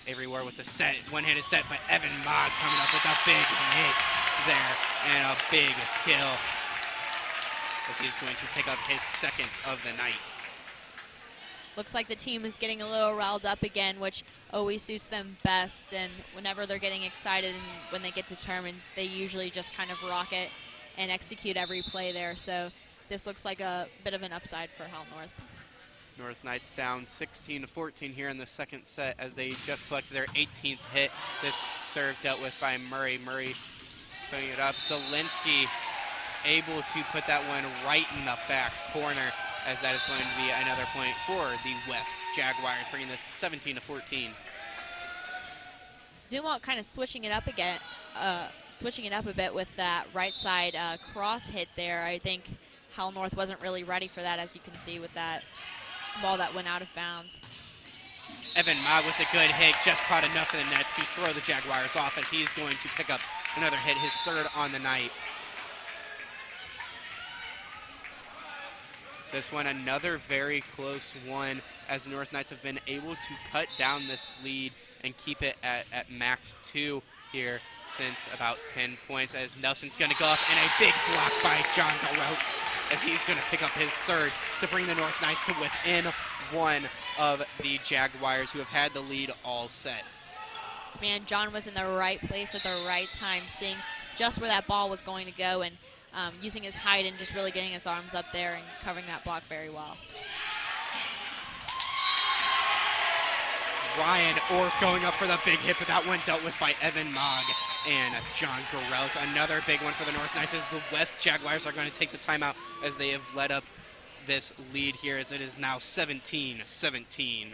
Everywhere with the set. One-handed set by Evan Mogg coming up with a big hit there and a big kill, as he's going to pick up his 2nd of the night. Looks like the team is getting a little riled up again, which always suits them best. And whenever they're getting excited and when they get determined, they usually just kind of rock it and execute every play there. So this looks like a bit of an upside for Hal North. North Knights down 16-14 here in the 2nd set as they just collected their 18th hit. This serve dealt with by Murray. Murray putting it up. Zielinski able to put that one right in the back corner, as that is going to be another point for the West Jaguars, bringing this 17-14. Zumwalt kind of switching it up again, switching it up a bit with that right side cross hit there. I think Hal North wasn't really ready for that, as you can see with that ball that went out of bounds. Evan Mogg with a good hit, just caught enough of the net to throw the Jaguars off, as he's going to pick up another hit, his 3rd on the night. This one, another very close one, as the North Knights have been able to cut down this lead and keep it at max 2 here since about 10 points, as Nelson's going to go up, and a big block by John Garotz, as he's going to pick up his 3rd to bring the North Knights to within 1 of the Jaguars, who have had the lead all set. Man, John was in the right place at the right time, seeing just where that ball was going to go, and using his height and just really getting his arms up there and covering that block very well. Ryan Orff going up for the big hit, but that one dealt with by Evan Mogg and John Garels. Another big one for the North Knights, as the West Jaguars are going to take the timeout, as they have led up this lead here, as it is now 17-17.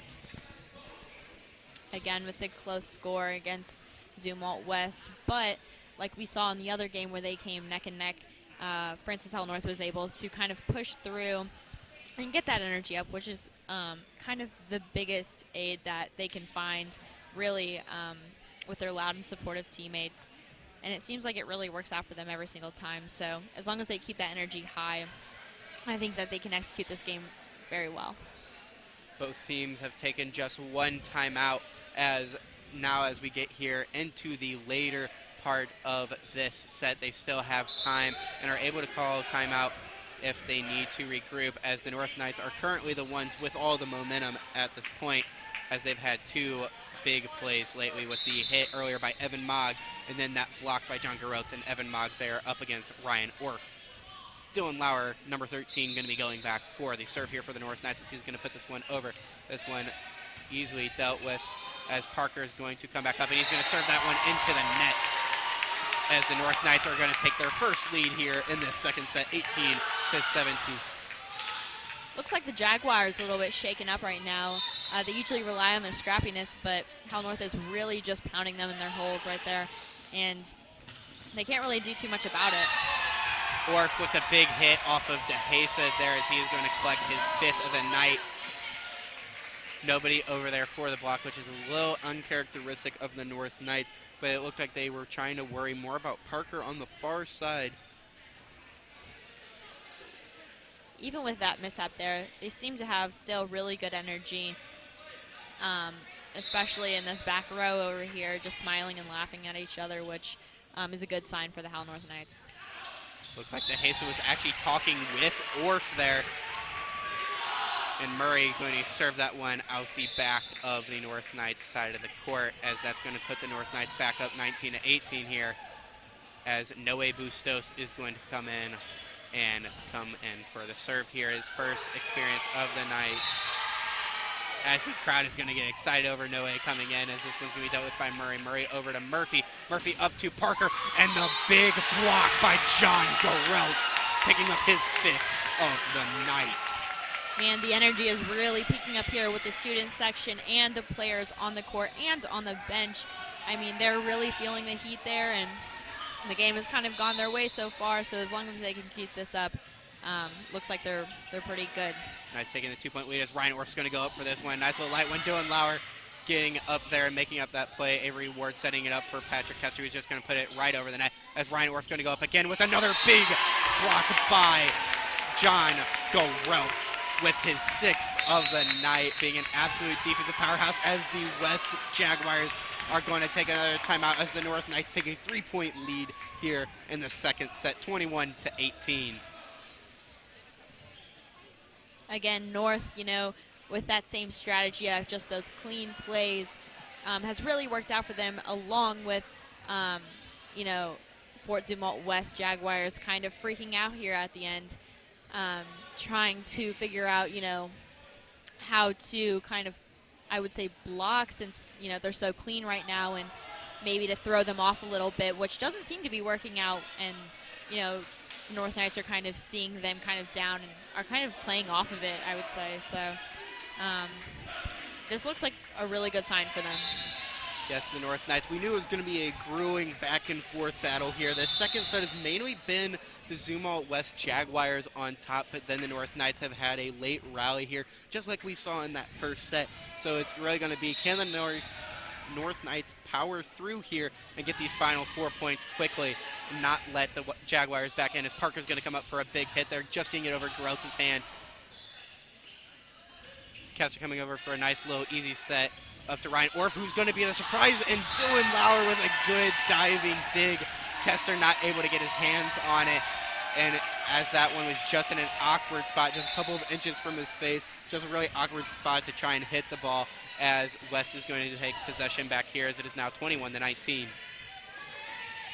Again with the close score against Zumwalt West, but like we saw in the other game where they came neck and neck, Francis Hal North was able to kind of push through and get that energy up, which is kind of the biggest aid that they can find, really, with their loud and supportive teammates. And it seems like it really works out for them every single time. So as long as they keep that energy high, I think that they can execute this game very well. Both teams have taken just 1 timeout, as we get here into the later part of this set. They still have time and are able to call timeout if they need to regroup, as the North Knights are currently the ones with all the momentum at this point, as they've had 2 big plays lately, with the hit earlier by Evan Mogg and then that block by John Garotz, and Evan Mogg there up against Ryan Orff. Dylan Lauer, number 13, going to be going back for the serve here for the North Knights, as he's going to put this one over. This one easily dealt with, as Parker is going to come back up, and he's going to serve that one into the net, as the North Knights are going to take their first lead here in this 2nd set, 18-17. Looks like the Jaguars a little bit shaken up right now. They usually rely on their scrappiness, but Hal North is really just pounding them in their holes right there, and they can't really do too much about it. Orff with a big hit off of DeHesa there, as he is going to collect his 5th of the night. Nobody over there for the block, which is a little uncharacteristic of the North Knights, but it looked like they were trying to worry more about Parker on the far side. Even with that mishap there, they seem to have still really good energy, especially in this back row over here, just smiling and laughing at each other, which is a good sign for the Hal North Knights. Looks like DeHesa was actually talking with Orff there. And Murray going to serve that one out the back of the North Knights side of the court, as that's going to put the North Knights back up 19-18 here, as Noe Bustos is going to come in for the serve here, his first experience of the night. As the crowd is going to get excited over Noe coming in, as this one's going to be dealt with by Murray. Murray over to Murphy. Murphy up to Parker, and the big block by John Garelt, picking up his 5th of the night. man, the energy is really peaking up here with the student section and the players on the court and on the bench. I mean, they're really feeling the heat there, and the game has kind of gone their way so far, so as long as they can keep this up, looks like they're pretty good. Nice taking the 2-point lead as Ryan Orff's going to go up for this one. Nice little light one. Dylan Lauer getting up there and making up that play. Avery Ward setting it up for Patrick Kessler, who's just going to put it right over the net as Ryan Orff's going to go up again with another big block by John Garelts with his 6th of the night, being an absolute defensive powerhouse as the West Jaguars are going to take another timeout as the North Knights take a 3-point lead here in the second set, 21-18. Again, North, you know, with that same strategy of just those clean plays, has really worked out for them, along with, you know, Fort Zumwalt West Jaguars kind of freaking out here at the end, trying to figure out, you know, how to kind of, I would say, block, since, you know, they're so clean right now, and maybe to throw them off a little bit, which doesn't seem to be working out. And, you know, North Knights are kind of seeing them kind of down and are kind of playing off of it, I would say. So this looks like a really good sign for them. Yes, the North Knights. We knew it was going to be a grueling back-and-forth battle here. The second set has mainly been the Zumwalt West Jaguars on top, but then the North Knights have had a late rally here, just like we saw in that first set. So it's really going to be, can the North Knights power through here and get these final 4 points quickly and not let the Jaguars back in, as Parker's going to come up for a big hit there, just getting it over Garelts' hand. Kessler coming over for a nice little easy set up to Ryan Orff, who's going to be the surprise, and Dylan Lauer with a good diving dig. Kessler not able to get his hands on it, and as that one was just in an awkward spot, just a couple of inches from his face, just a really awkward spot to try and hit the ball, as West is going to take possession back here, as it is now 21-19. You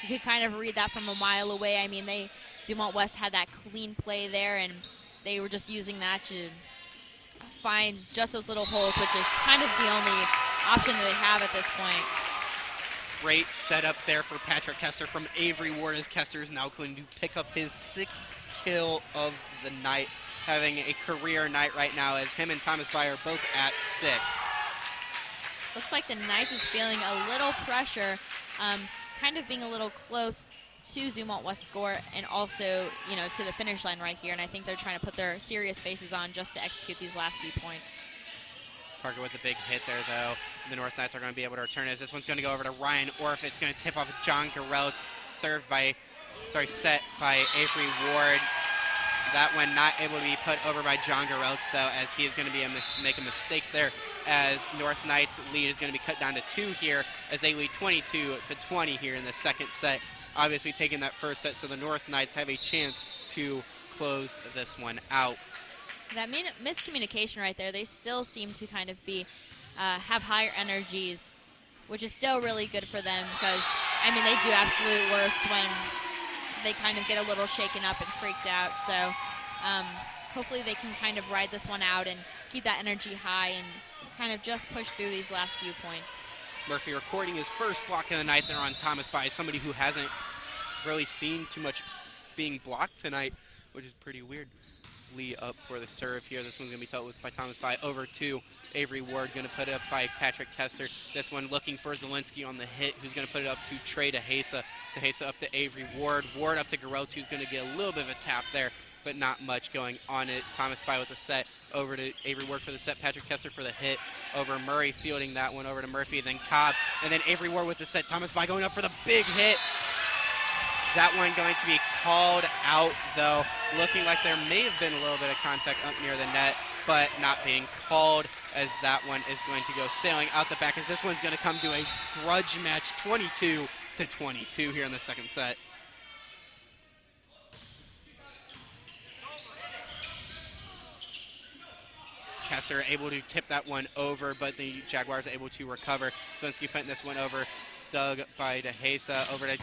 could kind of read that from a mile away. I mean, Zumwalt West had that clean play there, and they were just using that to find just those little holes, which is kind of the only option that they have at this point. Great setup there for Patrick Kessler from Avery Ward, as Kessler is now going to pick up his 6th kill of the night, having a career night right now, as him and Thomas Byer are both at 6. Looks like the Knights is feeling a little pressure, kind of being a little close to Zumwalt West score, and also, you know, to the finish line right here. And I think they're trying to put their serious faces on just to execute these last few points. Parker with the big hit there, though. The North Knights are going to be able to return, as this one's going to go over to Ryan Orff. It's going to tip off John Garelts, set by Avery Ward. That one not able to be put over by John Garelts, though, as he is going to be make a mistake there, as North Knights' lead is going to be cut down to 2 here, as they lead 22-20 here in the second set. Obviously taking that first set, so the North Knights have a chance to close this one out. That miscommunication right there, they still seem to kind of be, have higher energies, which is still really good for them, because, I mean, they do absolute worst when they kind of get a little shaken up and freaked out. So hopefully they can kind of ride this one out and keep that energy high and kind of just push through these last few points. Murphy recording his first block of the night there on Thomas Bye, somebody who hasn't really seen too much being blocked tonight, which is pretty weird. Lee up for the serve here. This one's going to be dealt with by Thomas Bye, over to Avery Ward, going to put it up by Patrick Kessler. This one looking for Zielinski on the hit, who's going to put it up to Trey DeHasa. DeHasa up to Avery Ward. Ward up to Garelts, who's going to get a little bit of a tap there, but not much going on it. Thomas Bye with the set, over to Avery Ward for the set. Patrick Kessler for the hit, over Murray fielding that one, over to Murphy, then Cobb, and then Avery Ward with the set. Thomas Bye going up for the big hit. That one going to be called out, though, looking like there may have been a little bit of contact up near the net, but not being called, as that one is going to go sailing out the back, as this one's going to come to a grudge match, 22-22 here in the second set. Kessler able to tip that one over, but the Jaguars are able to recover. Zielinski putting this one over, dug by DeHasa, over to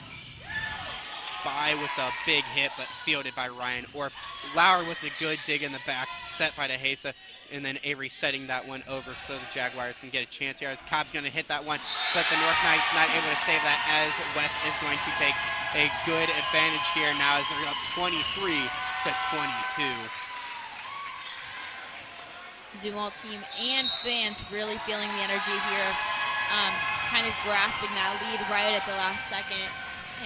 Bye with a big hit, but fielded by Ryan Orff. Lauer with the good dig in the back, set by DeHasa, and then Avery setting that one over so the Jaguars can get a chance here, as Cobb's going to hit that one, but the North Knights not able to save that, as West is going to take a good advantage here now, as they're up 23-22. Zumwalt team and fans really feeling the energy here, kind of grasping that lead right at the last second.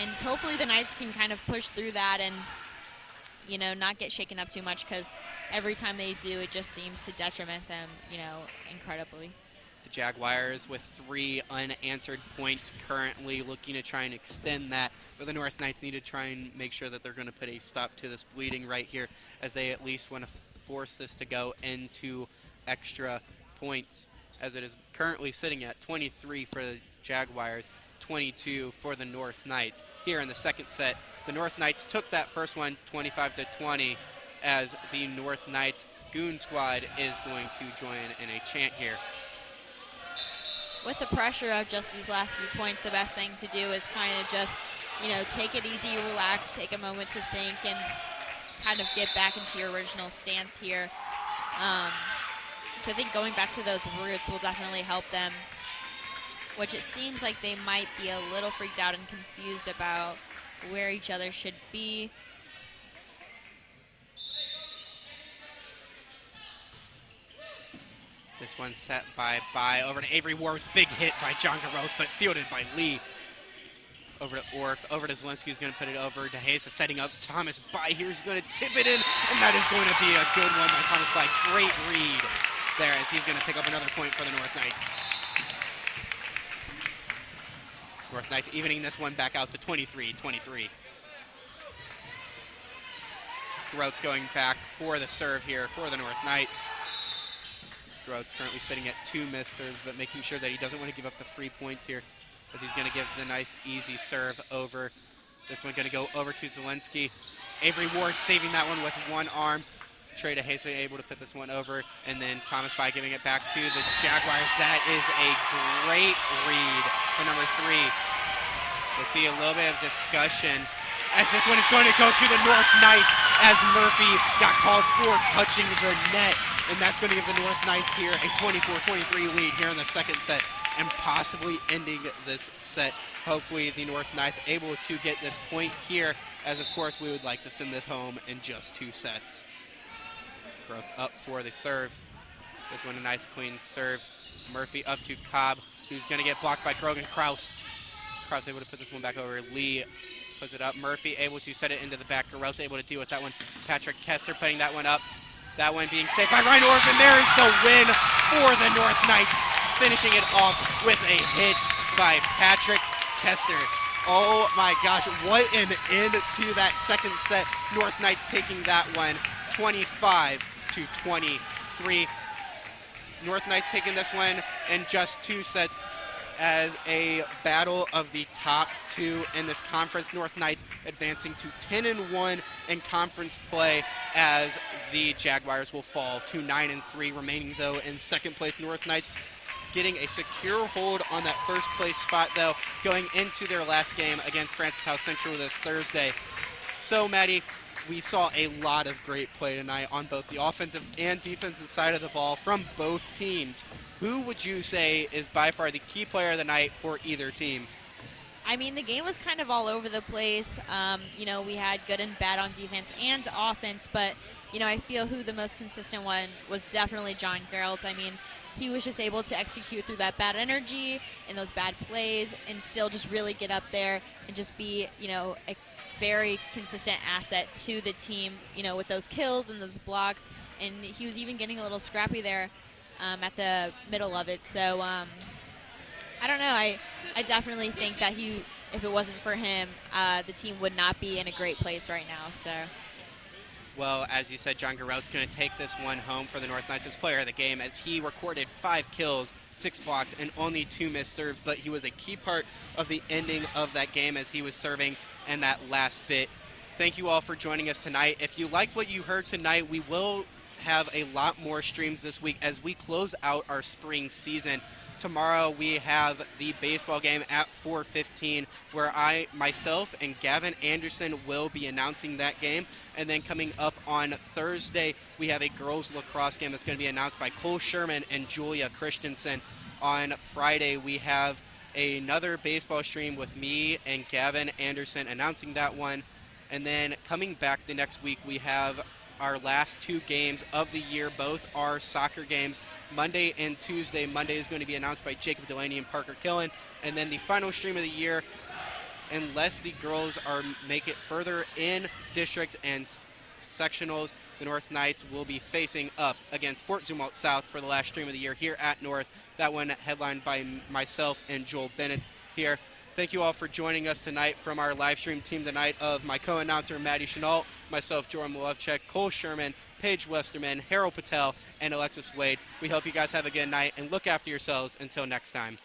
And hopefully the Knights can kind of push through that and, not get shaken up too much, because every time they do, it just seems to detriment them, incredibly. The Jaguars with 3 unanswered points currently, looking to try and extend that. But the North Knights need to try and make sure that they're going to put a stop to this bleeding right here, as they at least want to force this to go into extra points, as it is currently sitting at 23 for the Jaguars, 22 for the North Knights. Here in the second set, the North Knights took that first one 25-20, as the North Knights Goon Squad is going to join in a chant here. With the pressure of just these last few points, the best thing to do is kind of just, take it easy, relax, take a moment to think, and kind of get back into your original stance here. So I think going back to those roots will definitely help them, which it seems like they might be a little freaked out and confused about where each other should be. This one set by over to Avery Ward. Big hit by John Garros, but fielded by Lee. Over to Orff, over to Zielinski, who's going to put it over to Hayes, setting up Thomas Bai here, who's going to tip it in, and that is going to be a good one by Thomas Bai. Great read there, as he's going to pick up another point for the North Knights. North Knights evening this one back out to 23-23. Groats going back for the serve here for the North Knights. Groats currently sitting at 2 missed serves, but making sure that he doesn't want to give up the free points here, as he's going to give the nice easy serve over. This one going to go over to Zielinski. Avery Ward saving that one with one arm. Trey DeHasa able to put this one over, and then Thomas Bai giving it back to the Jaguars. That is a great read for number 3. We'll see a little bit of discussion, as this one is going to go to the North Knights, as Murphy got called for touching the net. And that's going to give the North Knights here a 24-23 lead here in the second set, and possibly ending this set. Hopefully the North Knights able to get this point here, as of course we would like to send this home in just 2 sets. Groats up for the serve. This one a nice clean serve. Murphy up to Cobb, who's going to get blocked by Krogan. Kraus able to put this one back over. Lee puts it up. Murphy able to set it into the back. Groats able to deal with that one. Patrick Kessler putting that one up. That one being saved by Ryan Orff, and there is the win for the North Knights, finishing it off with a hit by Patrick Kessler. Oh my gosh, what an end to that second set. North Knights taking that one 25-23. North Knights taking this one in just 2 sets, as a battle of the top 2 in this conference. North Knights advancing to 10-1 in conference play, as the Jaguars will fall to 9-3, remaining though in second place. North Knights getting a secure hold on that first place spot though, going into their last game against Francis House Central this Thursday. So Maddie, we saw a lot of great play tonight on both the offensive and defensive side of the ball from both teams. Who would you say is by far the key player of the night for either team? I mean, the game was kind of all over the place. We had good and bad on defense and offense, but, I feel who the most consistent one was definitely John Geralt. I mean, he was just able to execute through that bad energy and those bad plays and still just really get up there and just be, a very consistent asset to the team, with those kills and those blocks. And he was even getting a little scrappy there at the middle of it. So, I don't know. I definitely think that if it wasn't for him, the team would not be in a great place right now. So. Well, as you said, John Garrett's going to take this one home for the North Knights as player of the game, as he recorded 5 kills, 6 blocks, and only 2 missed serves, but he was a key part of the ending of that game as he was serving in that last bit. Thank you all for joining us tonight. If you liked what you heard tonight, we will have a lot more streams this week as we close out our spring season. Tomorrow we have the baseball game at 4:15, where myself and Gavin Anderson will be announcing that game. And then coming up on Thursday, we have a girls lacrosse game that's going to be announced by Cole Sherman and Julia Christensen. On Friday, we have another baseball stream with me and Gavin Anderson announcing that one. And then coming back the next week, we have our last 2 games of the year. Both are soccer games, Monday and Tuesday. Monday is going to be announced by Jacob Delaney and Parker Killen. And then the final stream of the year, unless the girls make it further in districts and sectionals, the North Knights will be facing up against Fort Zumwalt South for the last stream of the year here at North. That one headlined by myself and Joel Bennett here. Thank you all for joining us tonight from our live stream team tonight of my co-announcer Maddie Chenault, myself Jordan Malovchek, Cole Sherman, Paige Westerman, Harold Patel, and Alexis Wade. We hope you guys have a good night and look after yourselves until next time.